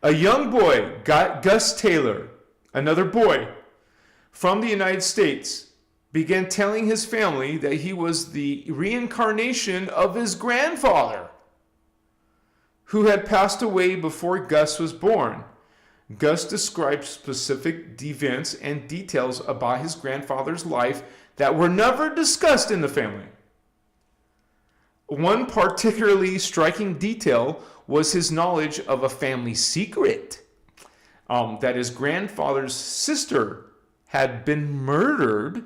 A young boy, Gus Taylor, another boy from the United States, began telling his family that he was the reincarnation of his grandfather, who had passed away before Gus was born. Gus described specific events and details about his grandfather's life that were never discussed in the family. One particularly striking detail was his knowledge of a family secret, that his grandfather's sister had been murdered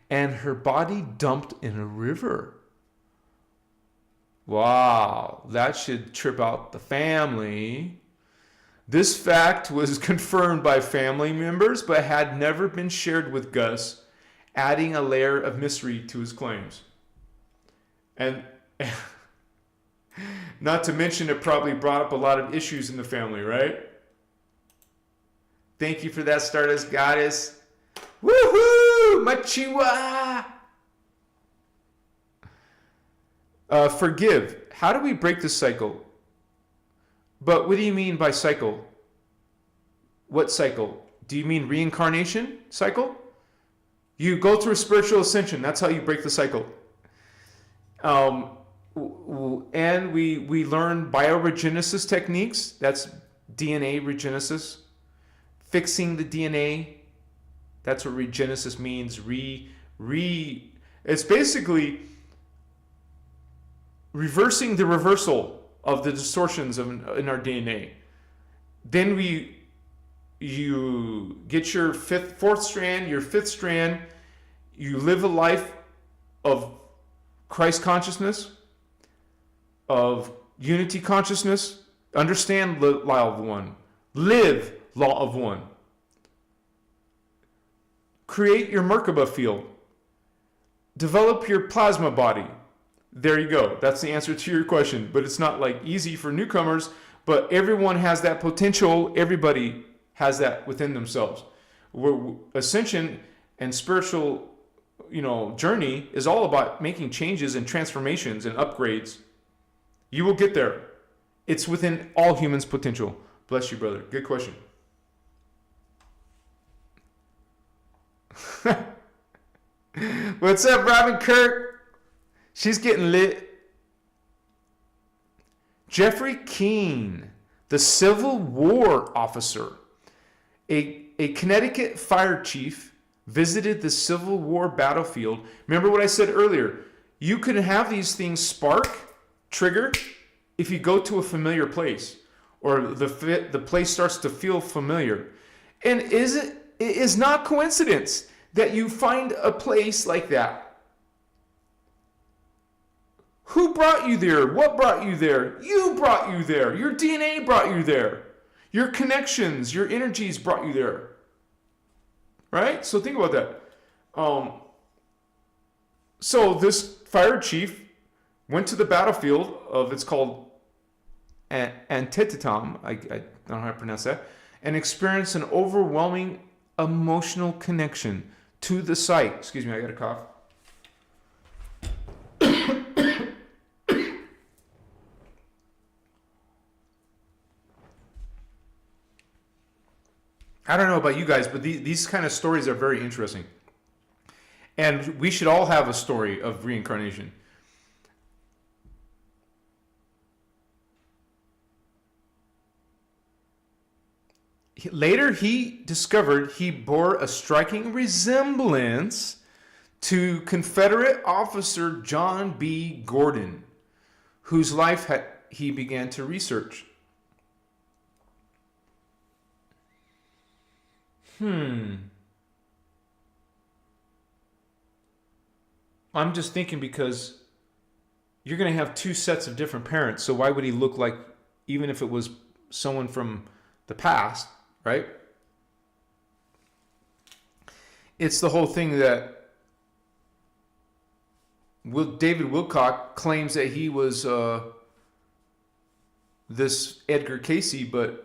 and her body dumped in a river. Wow, that should trip out the family. This fact was confirmed by family members, but had never been shared with Gus, adding a layer of mystery to his claims. And not to mention, it probably brought up a lot of issues in the family, right? Thank you for that, Stardust Goddess. Woohoo! Machiwa! Forgive. How do we break the cycle? But what do you mean by cycle? What cycle? Do you mean reincarnation cycle? You go through a spiritual ascension. That's how you break the cycle. And we learn bioregenesis techniques. That's DNA regenesis. Fixing the DNA. That's what regenesis means. It's basically reversing the reversal of the distortions in our DNA. Then you get your fourth strand, your fifth strand. You live a life of Christ consciousness, of unity consciousness. Understand the law of one. Live law of one. Create your Merkaba field. Develop your plasma body. There you go. That's the answer to your question. But it's not like easy for newcomers, but everyone has that potential. Everybody has that within themselves. Ascension and spiritual, journey is all about making changes and transformations and upgrades. You will get there. It's within all humans' potential. Bless you, brother. Good question. What's up, Robin Kirk? She's getting lit. Jeffrey Keene, the Civil War officer, a Connecticut fire chief, visited the Civil War battlefield. Remember what I said earlier? You can have these things trigger, if you go to a familiar place, or the place starts to feel familiar. And it is not coincidence that you find a place like that. Who brought you there? What brought you there? You brought you there. Your DNA brought you there. Your connections, your energies brought you there. Right? So think about that. So this fire chief went to the battlefield it's called Antietam, I don't know how to pronounce that, and experienced an overwhelming emotional connection to the site. Excuse me, I got a cough. I don't know about you guys, but these kind of stories are very interesting. And we should all have a story of reincarnation. Later, he discovered he bore a striking resemblance to Confederate officer John B. Gordon, whose life he began to research. I'm just thinking because you're going to have two sets of different parents, so why would he look like, even if it was someone from the past, right? It's the whole thing that David Wilcock claims that he was this Edgar Casey, but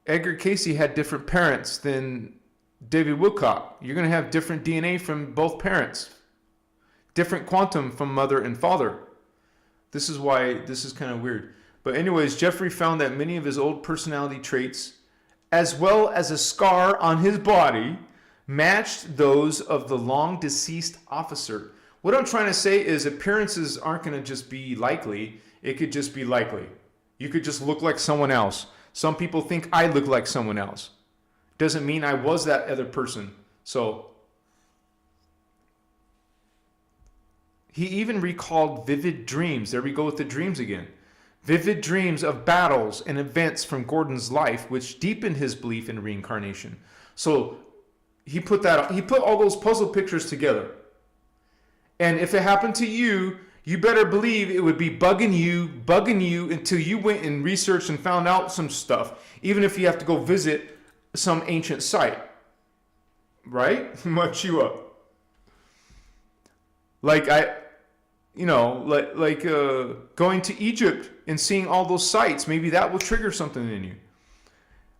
Edgar Casey had different parents than David Wilcock. You're going to have different DNA from both parents, different quantum from mother and father. This is why this is kind of weird. But anyways, Jeffrey found that many of his old personality traits, as well as a scar on his body, matched those of the long deceased officer. What I'm trying to say is appearances aren't going to just be likely. It could just be likely. You could just look like someone else. Some people think I look like someone else. Doesn't mean I was that other person. So he even recalled vivid dreams. There we go with the dreams again. Vivid dreams of battles and events from Gordon's life, which deepened his belief in reincarnation. So he put all those puzzle pictures together. And if it happened to you, you better believe it would be bugging you until you went and researched and found out some stuff, even if you have to go visit some ancient site. Right? Much you up. Like going to Egypt and seeing all those sites, maybe that will trigger something in you.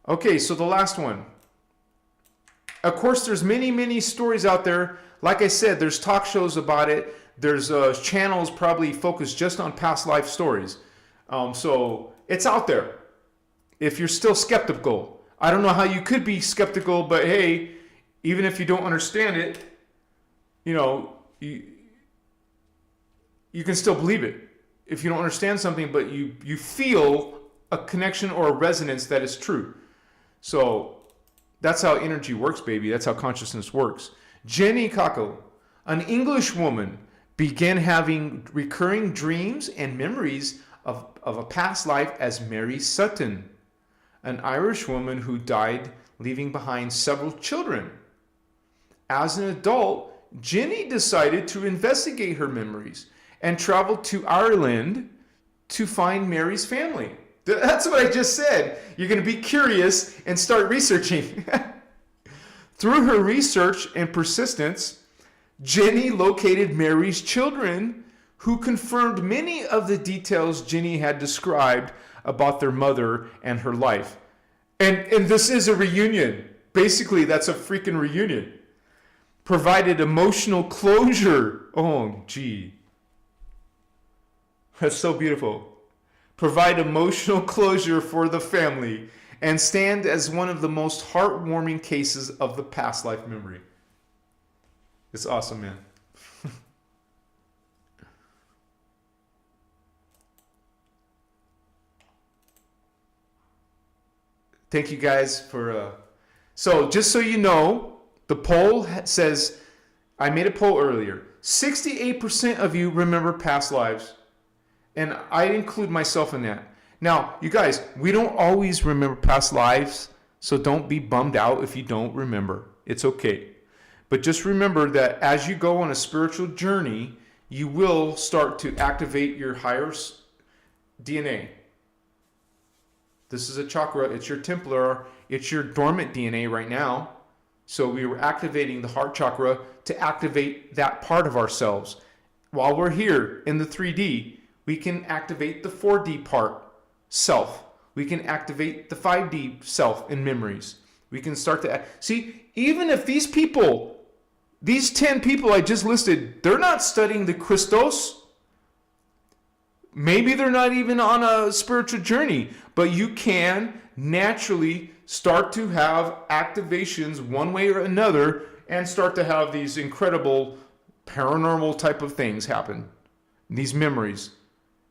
Okay, so the last one. Of course, there's many stories out there. Like I said, there's talk shows about it. There's channels probably focused just on past life stories. So it's out there. If you're still skeptical, I don't know how you could be skeptical, but hey, even if you don't understand it, you can still believe it. If you don't understand something, but you feel a connection or a resonance that is true. So that's how energy works, baby. That's how consciousness works. Jenny Kako, an English woman, began having recurring dreams and memories of a past life as Mary Sutton, an Irish woman who died leaving behind several children. As an adult, Jenny decided to investigate her memories and traveled to Ireland to find Mary's family. That's what I just said. You're going to be curious and start researching. Through her research and persistence, Jenny located Mary's children, who confirmed many of the details Jenny had described about their mother and her life. And this is a reunion. Basically, that's a freaking reunion. Provided emotional closure. Oh, gee. That's so beautiful. Provide emotional closure for the family and stand as one of the most heartwarming cases of the past life memory. It's awesome, man. Thank you guys for... So just so you know, the poll says, I made a poll earlier. 68% of you remember past lives. And I include myself in that. Now, you guys, we don't always remember past lives, so don't be bummed out if you don't remember. It's okay. But just remember that as you go on a spiritual journey, you will start to activate your higher DNA. This is a chakra. It's your Templar. It's your dormant DNA right now. So we were activating the heart chakra to activate that part of ourselves. While we're here in the 3D, we can activate the 4D part, self. We can activate the 5D self in memories. We can start to... See, even if these people, these 10 people I just listed, they're not studying the Christos. Maybe they're not even on a spiritual journey, but you can naturally start to have activations one way or another and start to have these incredible paranormal type of things happen. These memories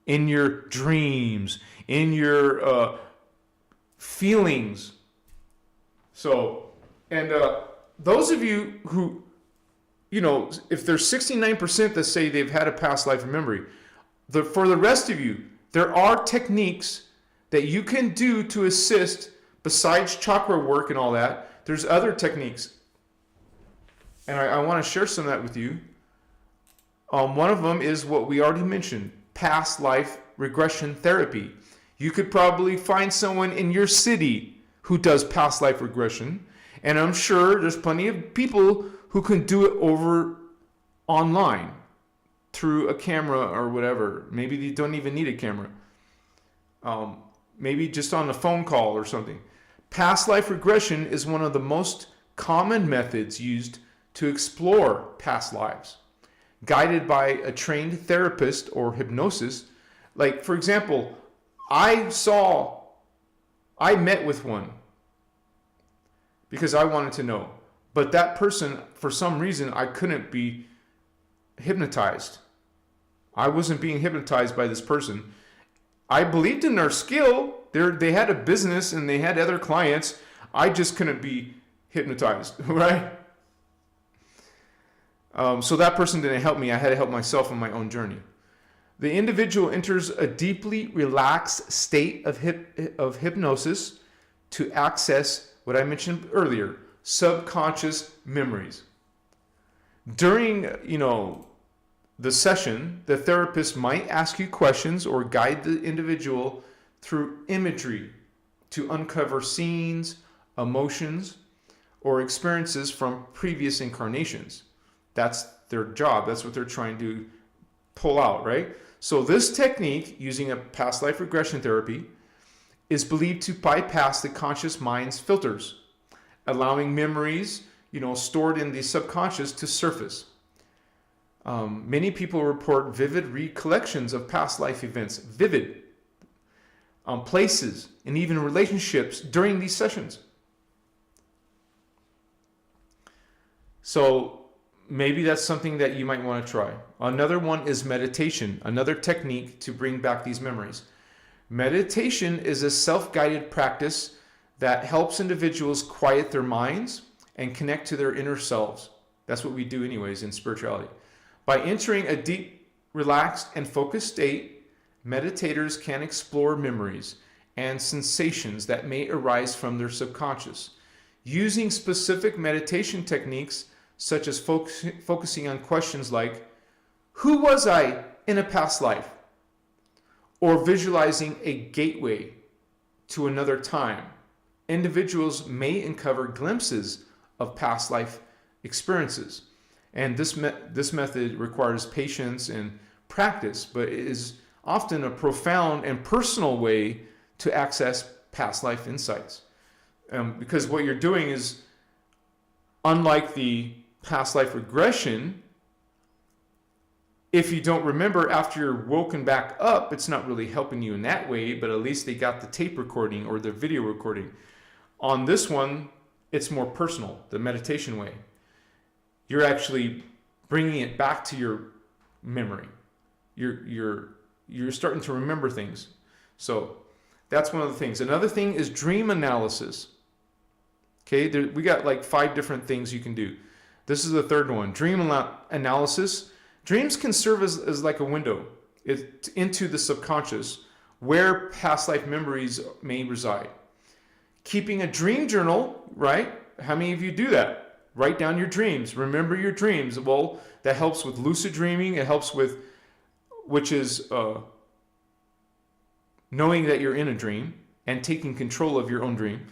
in your dreams, in your feelings. So, and those of you who, if there's 69% that say they've had a past life memory, for the rest of you, there are techniques that you can do to assist besides chakra work and all that. There's other techniques. And I want to share some of that with you. One of them is what we already mentioned, past life regression therapy. You could probably find someone in your city who does past life regression. And I'm sure there's plenty of people who can do it over online through a camera or whatever. Maybe they don't even need a camera. Maybe just on a phone call or something. Past life regression is one of the most common methods used to explore past lives, guided by a trained therapist or hypnosis. Like, for example, I met with one because I wanted to know. But that person, for some reason, I couldn't be hypnotized. I wasn't being hypnotized by this person. I believed in their skill. They had a business and they had other clients. I just couldn't be hypnotized, right? So that person didn't help me. I had to help myself on my own journey. The individual enters a deeply relaxed state of hypnosis to access what I mentioned earlier, subconscious memories. During, the session, the therapist might ask you questions or guide the individual through imagery to uncover scenes, emotions, or experiences from previous incarnations. That's their job. That's what they're trying to pull out, right? So this technique, using a past life regression therapy, is believed to bypass the conscious mind's filters, allowing memories, stored in the subconscious to surface. Many people report vivid recollections of past life events, places, and even relationships during these sessions. So maybe that's something that you might want to try. Another one is meditation, another technique to bring back these memories. Meditation is a self-guided practice that helps individuals quiet their minds and connect to their inner selves. That's what we do anyways in spirituality. By entering a deep, relaxed, and focused state, meditators can explore memories and sensations that may arise from their subconscious. Using specific meditation techniques such as focusing on questions like, who was I in a past life? Or visualizing a gateway to another time, individuals may uncover glimpses of past life experiences. And this method requires patience and practice, but it is often a profound and personal way to access past life insights. Because what you're doing is, unlike the past life regression, if you don't remember after you're woken back up, it's not really helping you in that way, but at least they got the tape recording or the video recording. On this one, it's more personal, the meditation way. You're actually bringing it back to your memory. You're starting to remember things. So that's one of the things. Another thing is dream analysis. Okay, we got like 5 different things you can do. This is the third one, dream analysis. Dreams can serve as like a window into the subconscious where past life memories may reside. Keeping a dream journal, right? How many of you do that? Write down your dreams. Remember your dreams. Well, that helps with lucid dreaming. It helps with, which is knowing that you're in a dream and taking control of your own dream.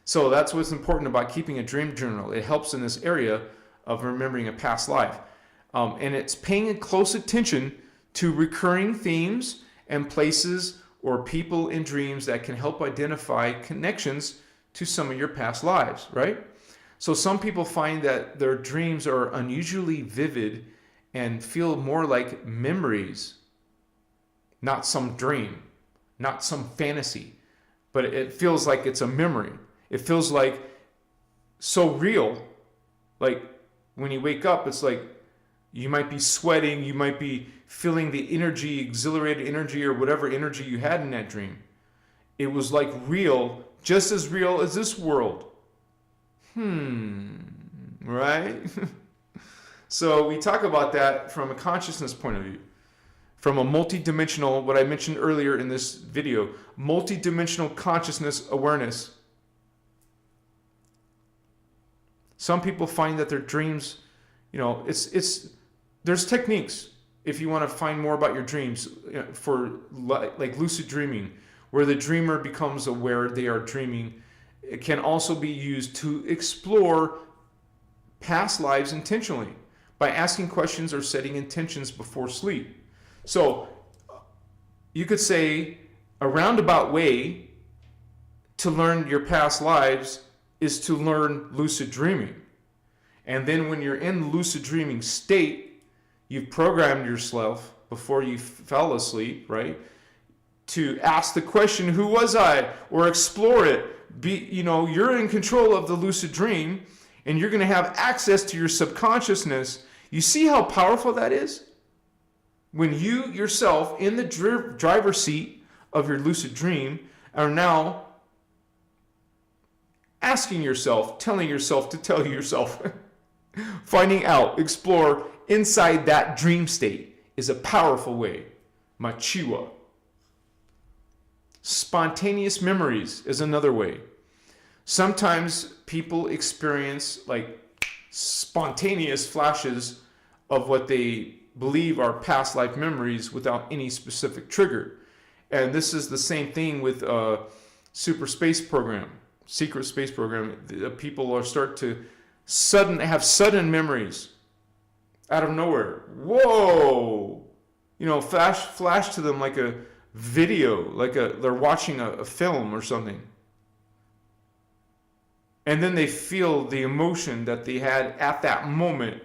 So that's what's important about keeping a dream journal. It helps in this area of remembering a past life. And it's paying close attention to recurring themes and places or people in dreams that can help identify connections to some of your past lives, right? So some people find that their dreams are unusually vivid and feel more like memories, not some dream, not some fantasy, but it feels like it's a memory. It feels like so real. Like when you wake up, it's like you might be sweating, you might be feeling the energy, exhilarated energy, or whatever energy you had in that dream. It was like real, just as real as this world. Right? So we talk about that from a consciousness point of view, from a multidimensional, what I mentioned earlier in this video, multidimensional consciousness awareness. Some people find that their dreams, there's techniques if you want to find more about your dreams, for like lucid dreaming, where the dreamer becomes aware they are dreaming. It can also be used to explore past lives intentionally by asking questions or setting intentions before sleep. So you could say a roundabout way to learn your past lives is to learn lucid dreaming. And then when you're in the lucid dreaming state, you've programmed yourself before you fell asleep, right? To ask the question, who was I? Or explore it. You're in control of the lucid dream, and you're going to have access to your subconsciousness. You see how powerful that is? When you yourself, in the driver's seat of your lucid dream, are now asking yourself, telling yourself to tell yourself, finding out, explore inside that dream state is a powerful way. Machiwa. Spontaneous memories is another way. Sometimes people experience like spontaneous flashes of what they believe are past life memories without any specific trigger. And this is the same thing with super space program, secret space program. People are start to have sudden memories out of nowhere. Whoa! Flash to them like a video, like they're watching a film or something. And then they feel the emotion that they had at that moment,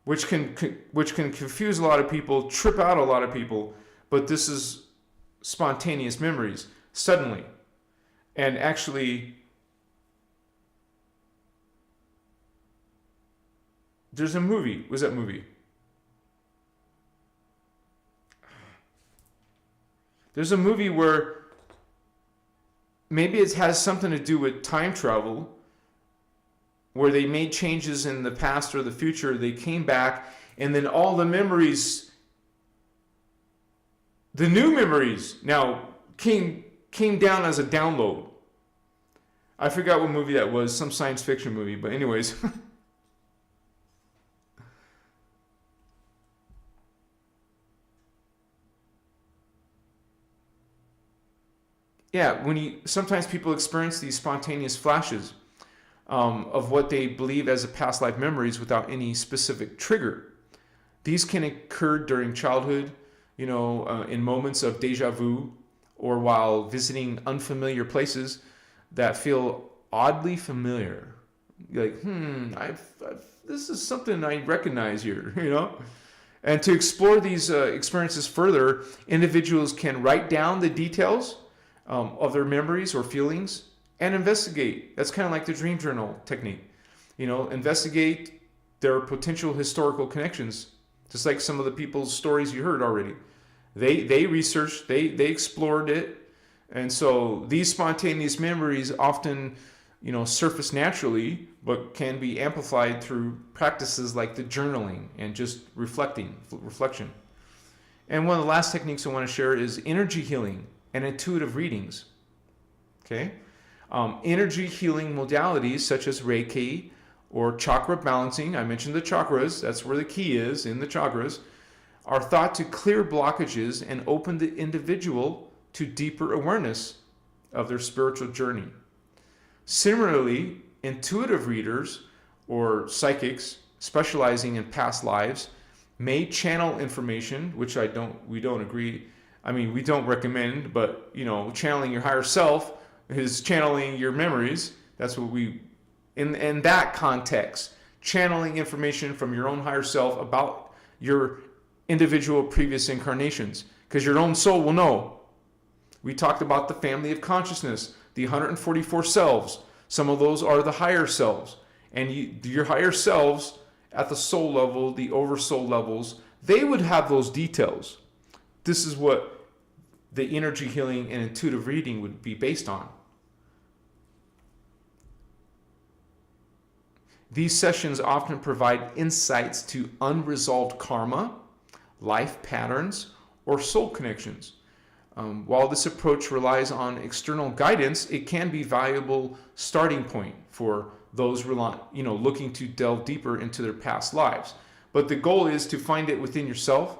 which can confuse a lot of people, trip out a lot of people. But this is spontaneous memories, suddenly. And actually, there's a movie. What was that movie? There's a movie where maybe it has something to do with time travel, where they made changes in the past or the future. They came back, and then all the memories, the new memories, now came down as a download. I forgot what movie that was, some science fiction movie, but anyways. Yeah, sometimes people experience these spontaneous flashes of what they believe as a past life memories without any specific trigger. These can occur during childhood, in moments of deja vu, or while visiting unfamiliar places that feel oddly familiar. You're like, this is something I recognize here, And to explore these experiences further, individuals can write down the details of their memories or feelings and investigate. That's kind of like the dream journal technique. Investigate their potential historical connections, just like some of the people's stories you heard already. They researched, they explored it, and so these spontaneous memories often surface naturally, but can be amplified through practices like the journaling and just reflection. And one of the last techniques I want to share is energy healing and intuitive readings. Okay, energy healing modalities such as Reiki or chakra balancing. I mentioned the chakras. That's where the key is, in the chakras. Are thought to clear blockages and open the individual to deeper awareness of their spiritual journey. Similarly, intuitive readers or psychics specializing in past lives may channel information, which we don't agree. We don't recommend, but channeling your higher self is channeling your memories. That's what in that context, channeling information from your own higher self about your individual previous incarnations, because your own soul will know. We talked about the family of consciousness, the 144 selves. Some of those are the higher selves, and your higher selves at the soul level, the oversoul levels, they would have those details. This is what the energy healing and intuitive reading would be based on. These sessions often provide insights to unresolved karma, life patterns, or soul connections. While this approach relies on external guidance, it can be a valuable starting point for those looking to delve deeper into their past lives. But the goal is to find it within yourself.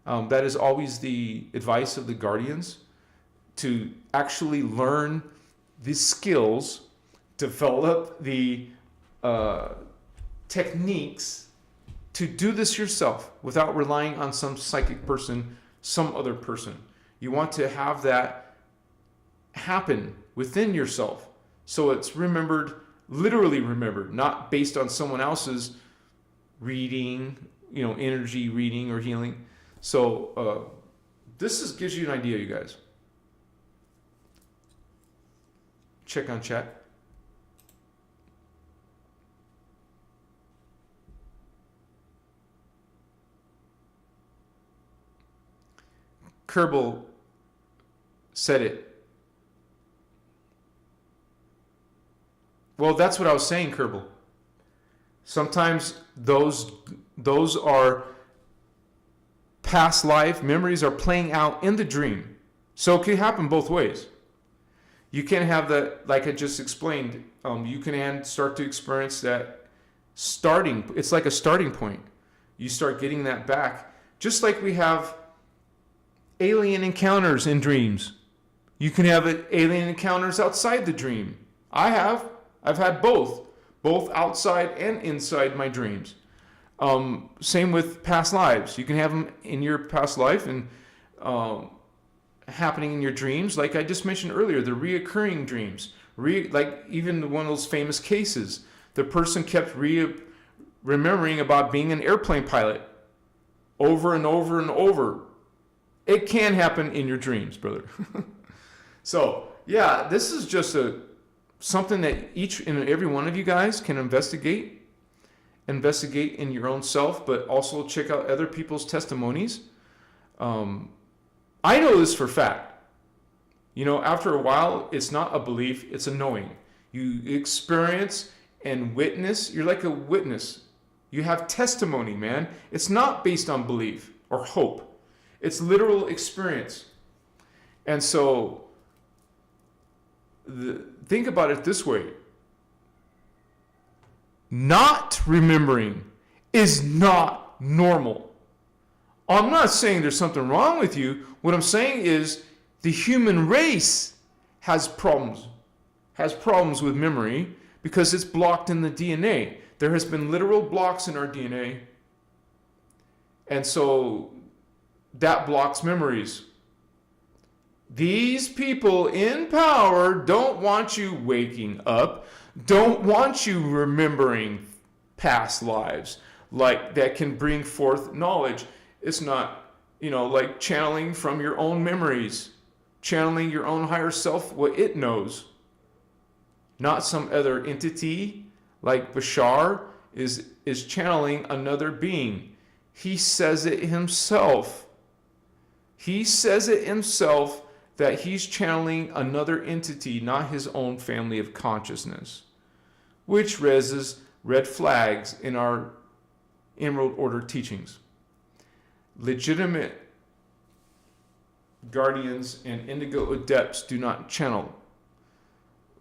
That is always the advice of the guardians, to actually learn the skills, develop the techniques to do this yourself without relying on some psychic person, some other person. You want to have that happen within yourself, so it's remembered, literally remembered, not based on someone else's reading, energy reading or healing. So this gives you an idea, you guys. Check on chat. Kerbal said it. Well, that's what I was saying, Kerbal. Sometimes those are past life memories are playing out in the dream. So it can happen both ways. You can have that, like I just explained, you can start to experience that starting. It's like a starting point. You start getting that back. Just like we have alien encounters in dreams. You can have alien encounters outside the dream. I've had both outside and inside my dreams. Same with past lives. You can have them in your past life and happening in your dreams. Like I just mentioned earlier, the reoccurring dreams. Like even one of those famous cases, the person kept remembering about being an airplane pilot over and over and over. It can happen in your dreams, brother. So, yeah, this is just something that each and every one of you guys can investigate in your own self, but also check out other people's testimonies. I know this for fact. After a while, it's not a belief, it's a knowing. You experience and witness. You're like a witness. You have testimony, man. It's not based on belief or hope. It's literal experience. And so think about it this way. Not remembering is not normal. I'm not saying there's something wrong with you. What I'm saying is the human race has problems with memory because it's blocked in the DNA. There has been literal blocks in our DNA. And so that blocks memories. These people in power don't want you waking up, don't want you remembering past lives like that can bring forth knowledge. It's not, like channeling from your own memories, channeling your own higher self, what it knows. Not some other entity like Bashar is channeling another being. He says it himself. He says it himself that he's channeling another entity, not his own family of consciousness, which raises red flags in our Emerald Order teachings. Legitimate guardians and indigo adepts do not channel.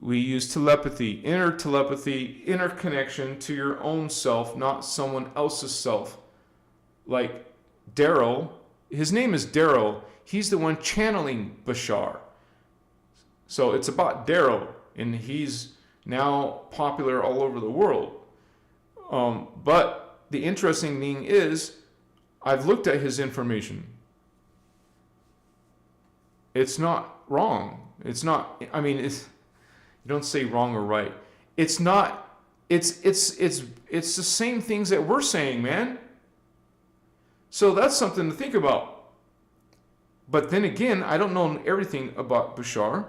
We use telepathy, inner connection to your own self, not someone else's self. Like Daryl, his name is Daryl. He's the one channeling Bashar. So it's about Daryl, and he's now popular all over the world. But the interesting thing is, I've looked at his information. It's not wrong. It's not, you don't say wrong or right. It's not, it's the same things that we're saying, man. So that's something to think about. But then again, I don't know everything about Bashar.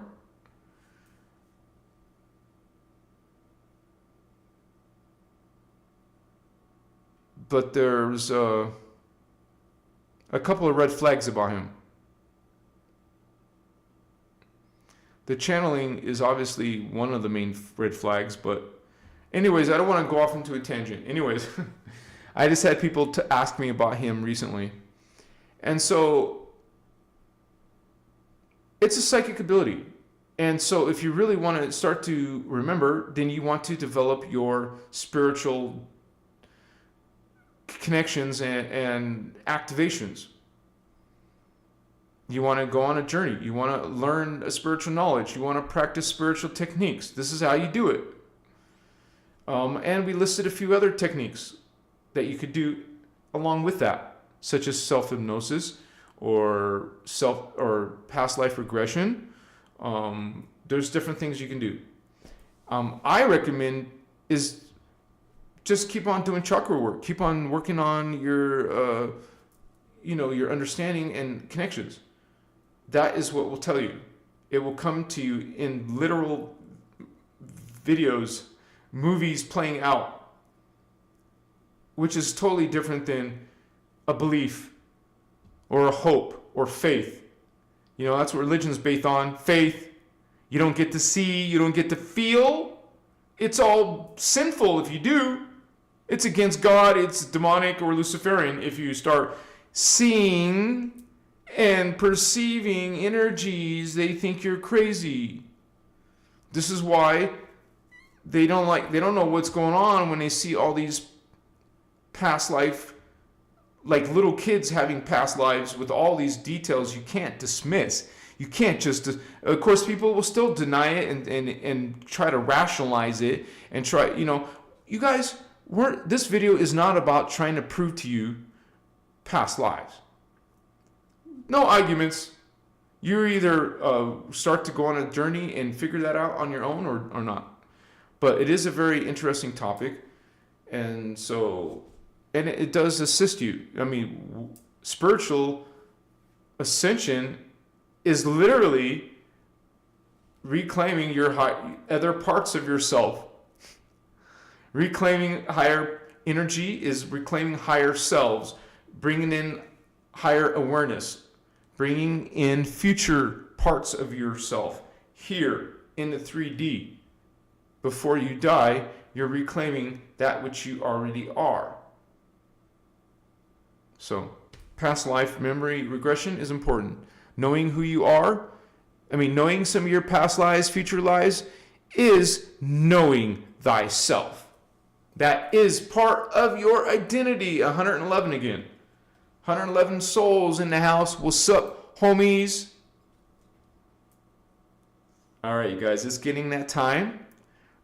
But there's a couple of red flags about him. The channeling is obviously one of the main red flags, but anyways, I don't want to go off into a tangent. Anyways, I just had people to ask me about him recently. And so it's a psychic ability. And so if you really want to start to remember, then you want to develop your spiritual connections and activations. You want to go on a journey. You want to learn a spiritual knowledge. You want to practice spiritual techniques. This is how you do it. And we listed a few other techniques that you could do along with that, such as self-hypnosis or past life regression. There's different things you can do. I recommend is just keep on doing chakra work. Keep on working on your, your understanding and connections. That is what will tell you. It will come to you in literal videos, movies playing out, which is totally different than a belief or a hope or faith. That's what religion is based on. Faith. You don't get to see, you don't get to feel. It's all sinful if you do. It's against God, it's demonic or Luciferian if you start seeing and perceiving energies. They think you're crazy. This is why they don't know what's going on when they see all these past life, like little kids having past lives with all these details you can't dismiss. You can't just, of course, people will still deny it and try to rationalize it and try, you guys, this video is not about trying to prove to you past lives. No arguments. You either start to go on a journey and figure that out on your own or not. But it is a very interesting topic. And so, and it does assist you. I mean, spiritual ascension is literally reclaiming your other parts of yourself. Reclaiming higher energy is reclaiming higher selves, bringing in higher awareness, bringing in future parts of yourself here in the 3D. Before you die, you're reclaiming that which you already are. So, past life memory regression is important. Knowing who you are, knowing some of your past lives, future lives, is knowing thyself. That is part of your identity. 111 again. 111 souls in the house. What's up, homies? All right, you guys, it's getting that time.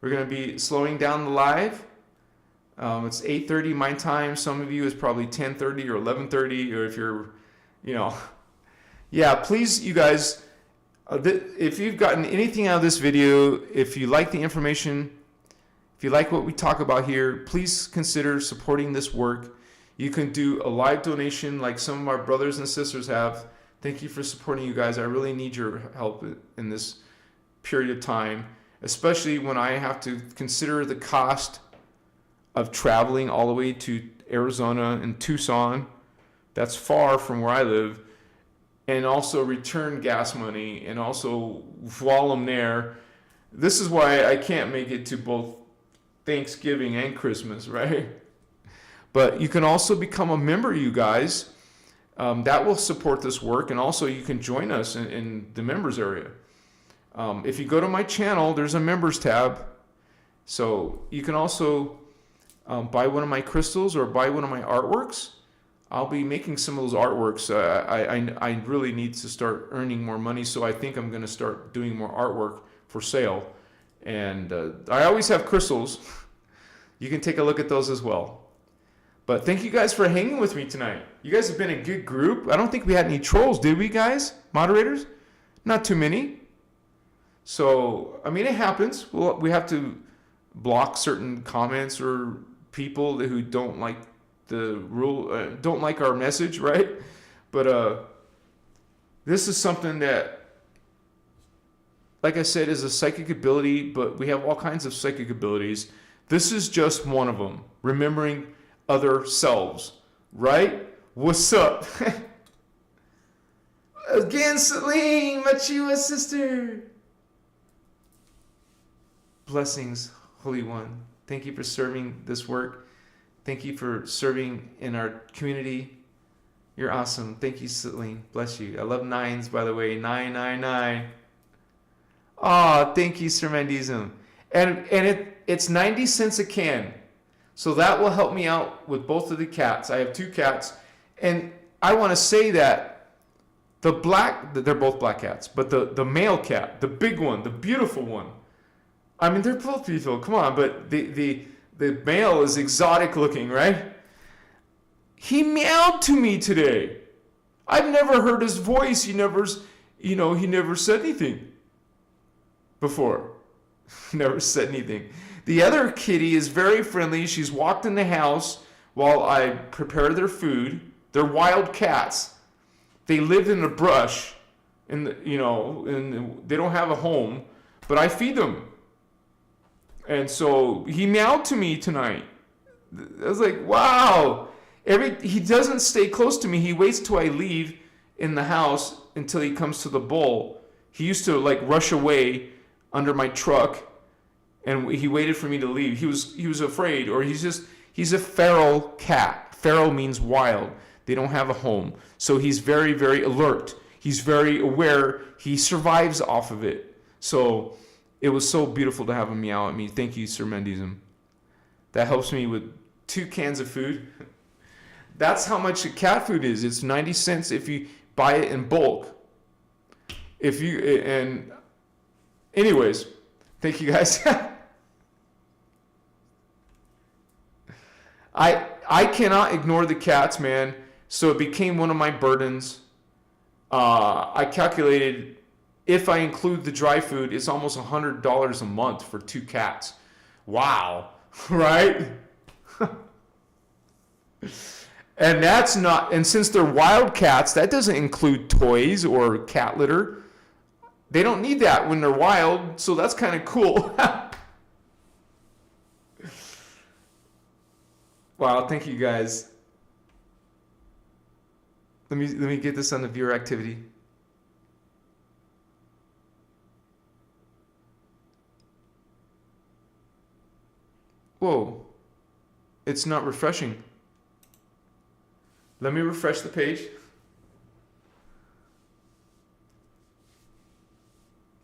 We're going to be slowing down the live. It's 8:30 my time. Some of you is probably 10:30 or 11:30, or if you're, Yeah, please, you guys, if you've gotten anything out of this video, if you like the information, if you like what we talk about here, please consider supporting this work. You can do a live donation like some of our brothers and sisters have. Thank you for supporting, you guys. I really need your help in this period of time, especially when I have to consider the cost of traveling all the way to Arizona and Tucson. That's far from where I live. And also return gas money and also while I'm there. This is why I can't make it to both Thanksgiving and Christmas, right? But you can also become a member, you guys. That will support this work. And also you can join us in the members area. If you go to my channel, there's a members tab. So you can also buy one of my crystals or buy one of my artworks. I'll be making some of those artworks. I really need to start earning more money, so I think I'm going to start doing more artwork for sale. And I always have crystals. You can take a look at those as well. But thank you guys for hanging with me tonight. You guys have been a good group. I don't think we had any trolls, did we, guys? Moderators? Not too many. So, it happens. We have to block certain comments or people who don't like the rule, don't like our message, right? But this is something that, like I said, is a psychic ability, but we have all kinds of psychic abilities. This is just one of them. Remembering other selves, right? What's up? Again, Celine, my Chihuahua sister. Blessings, Holy One. Thank you for serving this work. Thank you for serving in our community. You're awesome. Thank you, Celine. Bless you. I love nines, by the way. 999. Oh, thank you, Sir Mandism. And it's 90 cents a can. So that will help me out with both of the cats. I have 2 cats. And I want to say that they're both black cats, but the male cat, the big one, the beautiful one, I mean, they're both beautiful. Come on, but the male is exotic looking, right? He meowed to me today. I've never heard his voice. He never said anything before. Never said anything. The other kitty is very friendly. She's walked in the house while I prepare their food. They're wild cats. They live in the brush, and they don't have a home, but I feed them. And so he meowed to me tonight. I was like, wow. He doesn't stay close to me. He waits till I leave in the house until he comes to the bowl. He used to like rush away under my truck, and he waited for me to leave. He was afraid, or he's a feral cat. Feral means wild. They don't have a home. So he's very, very alert. He's very aware. He survives off of it. So it was so beautiful to have him meow at me. Thank you, Sir Mendism. That helps me with 2 cans of food. That's how much cat food is. It's 90 cents if you buy it in bulk. Anyways, thank you guys. I cannot ignore the cats, man. So it became one of my burdens. I calculated if I include the dry food, it's almost $100 a month for 2 cats. Wow, right? And since they're wild cats, that doesn't include toys or cat litter. They don't need that when they're wild, so that's kind of cool. Wow, thank you guys. Let me get this on the viewer activity. Whoa, it's not refreshing. Let me refresh the page.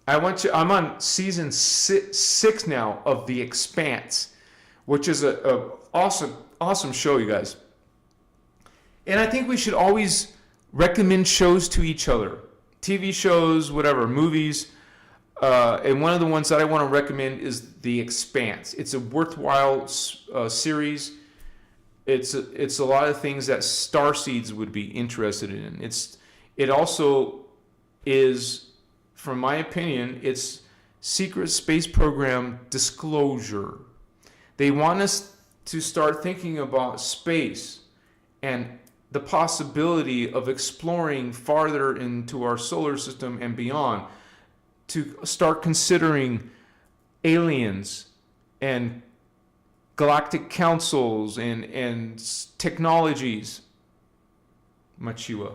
I'm on season 6 now of The Expanse, which is a awesome show, you guys. And I think we should always recommend shows to each other. TV shows, whatever, movies. And one of the ones that I want to recommend is The Expanse. It's a worthwhile series. It's a lot of things that starseeds would be interested in. It also is, from my opinion, it's secret space program disclosure. They want us to start thinking about space and the possibility of exploring farther into our solar system and beyond, to start considering aliens and galactic councils and technologies. Machiwa.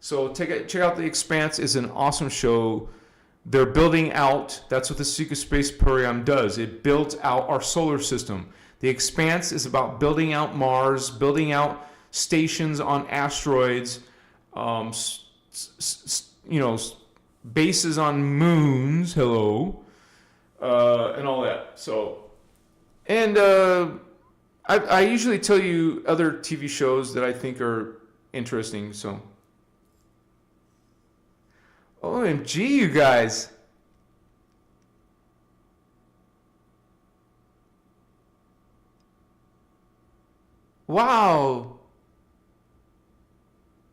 So check out The Expanse. Is an awesome show. They're building out. That's what the secret space program does. It builds out our solar system. The Expanse is about building out Mars, building out stations on asteroids, bases on moons. Hello, and all that. So, and I usually tell you other TV shows that I think are interesting. So, OMG, you guys. Wow.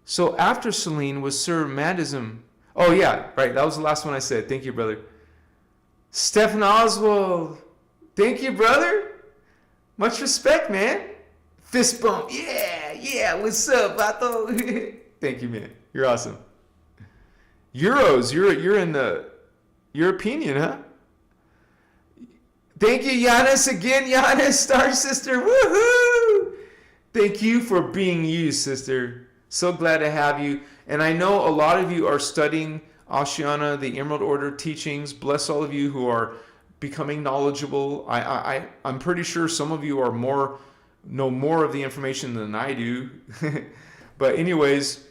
So after Celine was Sir Madism. Oh yeah, right. That was the last one I said. Thank you, brother. Stephen Oswald. Thank you, brother. Much respect, man. Fist bump. Yeah. What's up, Vato? Thank you, man. You're awesome. Euros. You're in the European, huh? Thank you, Giannis, again. Giannis, Star Sister. Woohoo! Thank you for being you, sister. So glad to have you. And I know a lot of you are studying Ashiana, the Emerald Order teachings. Bless all of you who are becoming knowledgeable. I'm pretty sure some of you know more of the information than I do. But anyways,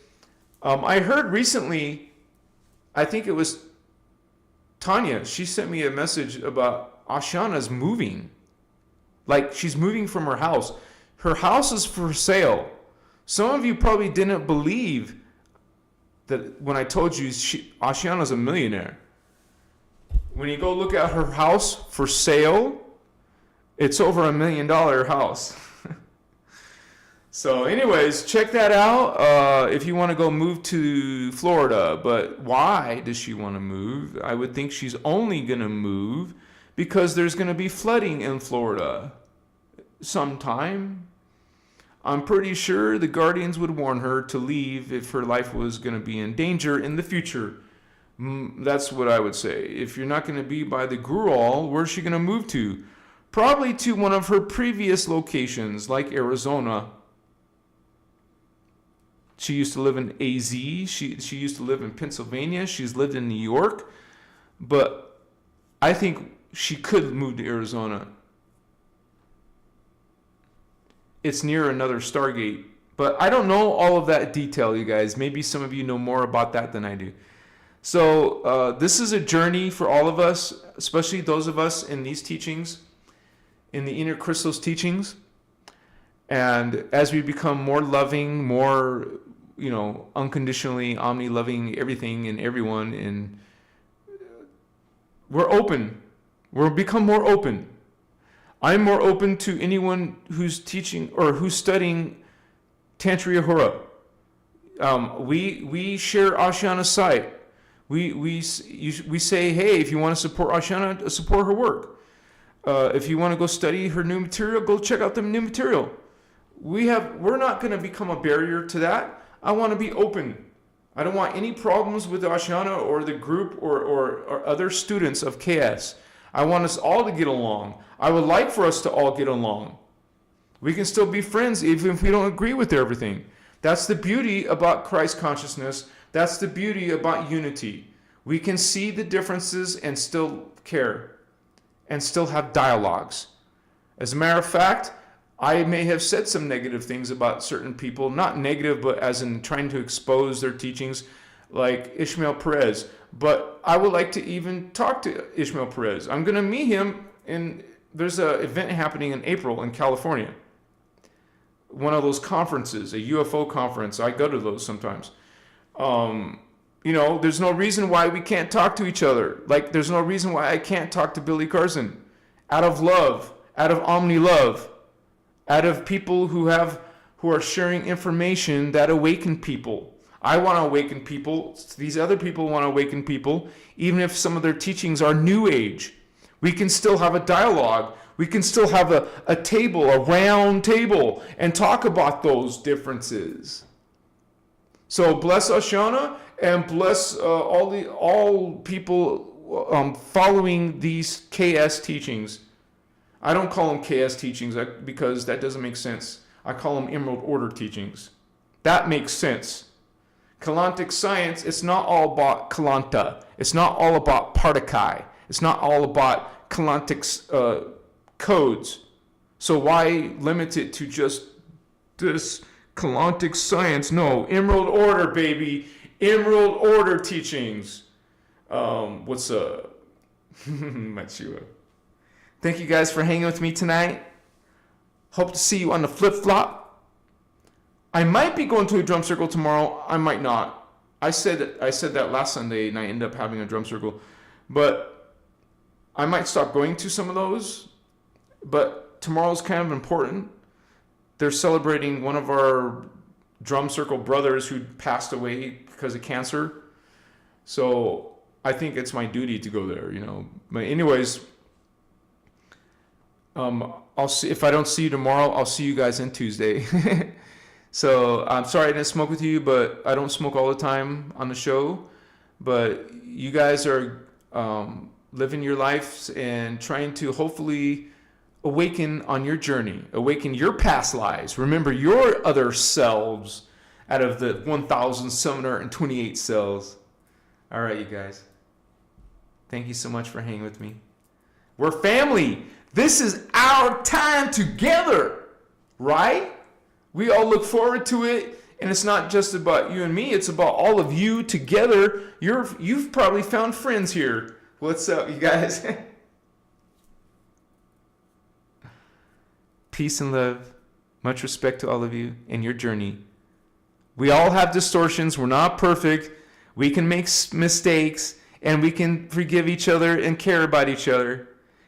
I heard recently, I think it was Tanya, she sent me a message about Ashana's moving. Like, she's moving from her house. Her house is for sale. Some of you probably didn't believe that when I told you Ashana's a millionaire. When you go look at her house for sale, it's over $1 million house. So anyways, check that out if you want to go move to Florida. But why does she want to move? I would think she's only going to move because there's going to be flooding in Florida sometime. I'm pretty sure the guardians would warn her to leave if her life was going to be in danger in the future. That's what I would say. If you're not going to be by the Gruel, where's she going to move to? Probably to one of her previous locations, like Arizona. She used to live in AZ. She used to live in Pennsylvania. She's lived in New York. But I think she could move to Arizona. It's near another Stargate. But I don't know all of that detail, you guys. Maybe some of you know more about that than I do. So this is a journey for all of us, especially those of us in these teachings, in the inner Christos teachings. And as we become more loving, more, unconditionally, omni-loving everything and everyone, and we're open. We'll become more open. I'm more open to anyone who's teaching or who's studying Tantra Ahura. We share Ashana's site. We say, hey, if you want to support Ashana, support her work. If you want to go study her new material, go check out the new material. We're not going to become a barrier to that. I want to be open. I don't want any problems with Ashana or the group or other students of KS. I want us all to get along. I would like for us to all get along. We can still be friends even if we don't agree with everything. That's the beauty about Christ consciousness. That's the beauty about unity. We can see the differences and still care and still have dialogues. As a matter of fact, I may have said some negative things about certain people, not negative, but as in trying to expose their teachings, like Ishmael Perez. But I would like to even talk to Ishmael Perez. I'm going to meet him, and there's an event happening in April in California. One of those conferences, a UFO conference. I go to those sometimes. There's no reason why we can't talk to each other. Like, there's no reason why I can't talk to Billy Carson. Out of love, out of omni-love, out of people who are sharing information that awaken people. I want to awaken people. These other people want to awaken people, even if some of their teachings are new age. We can still have a dialogue. We can still have a table, a round table, and talk about those differences. So bless Ashana and bless all people following these KS teachings. I don't call them KS teachings because that doesn't make sense. I call them Emerald Order teachings. That makes sense. Kalantic science, it's not all about Kalanta. It's not all about Partakai. It's not all about Kalantic codes. So why limit it to just this Kalantic science? No, Emerald Order, baby. Emerald Order teachings. What's up? Machua. Thank you guys for hanging with me tonight. Hope to see you on the flip-flop. I might be going to a drum circle tomorrow. I might not. I said that last Sunday, and I ended up having a drum circle. But I might stop going to some of those. But tomorrow's kind of important. They're celebrating one of our drum circle brothers who passed away because of cancer. So I think it's my duty to go there, But anyways, I'll see. If I don't see you tomorrow, I'll see you guys on Tuesday. So I'm sorry I didn't smoke with you, but I don't smoke all the time on the show. But you guys are living your lives and trying to hopefully awaken on your journey, awaken your past lives. Remember your other selves out of the 1,728 cells. All right, you guys. Thank you so much for hanging with me. We're family. This is our time together, right? We all look forward to it, and it's not just about you and me. It's about all of you together. You've probably found friends here. What's up, you guys? Peace and love. Much respect to all of you and your journey. We all have distortions. We're not perfect. We can make mistakes, and we can forgive each other and care about each other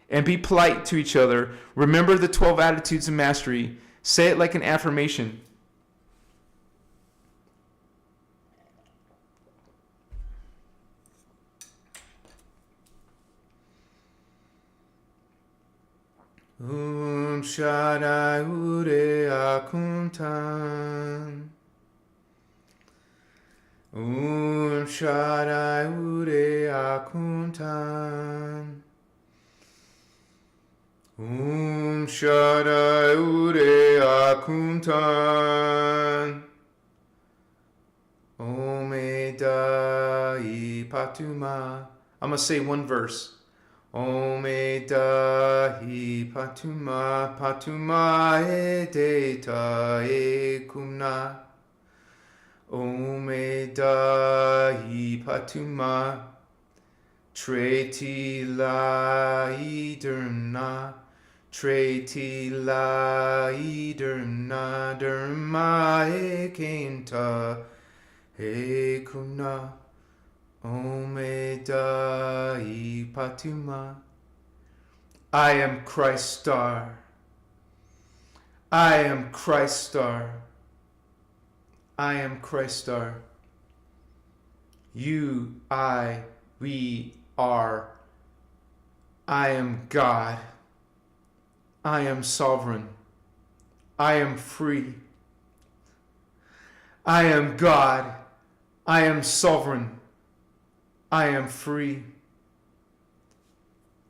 and be polite to each other. Remember the 12 attitudes of mastery. Say it like an affirmation. Shaddai Ure Akuntan. Shaddai Ure Akuntan. Shaddai Ure Akuntan. Omedai Patuma. I'm going to say one verse. Omedahi patuma patuma edeta ekumna. Omedahi patuma treti laiderna. Treti laiderna derma ekenta ekumna. Omedai Patuma. I am Christ star. I am Christ star. I am Christ star. You, I, we are. I am God. I am sovereign. I am free. I am God. I am sovereign. I am free.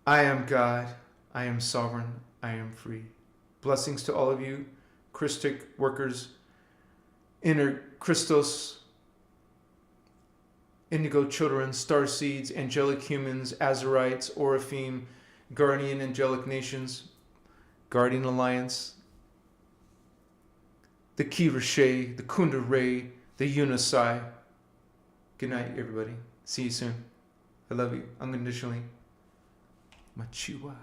I am God. I am sovereign. I am free. Blessings to all of you, Christic workers, inner Christos, indigo children, star seeds, angelic humans, Azarites, Oraphim, guardian angelic nations, guardian alliance, the Kirashe, the Kunda Ray, the Unisai. Good night, everybody. See you soon. I love you unconditionally. Machiwa.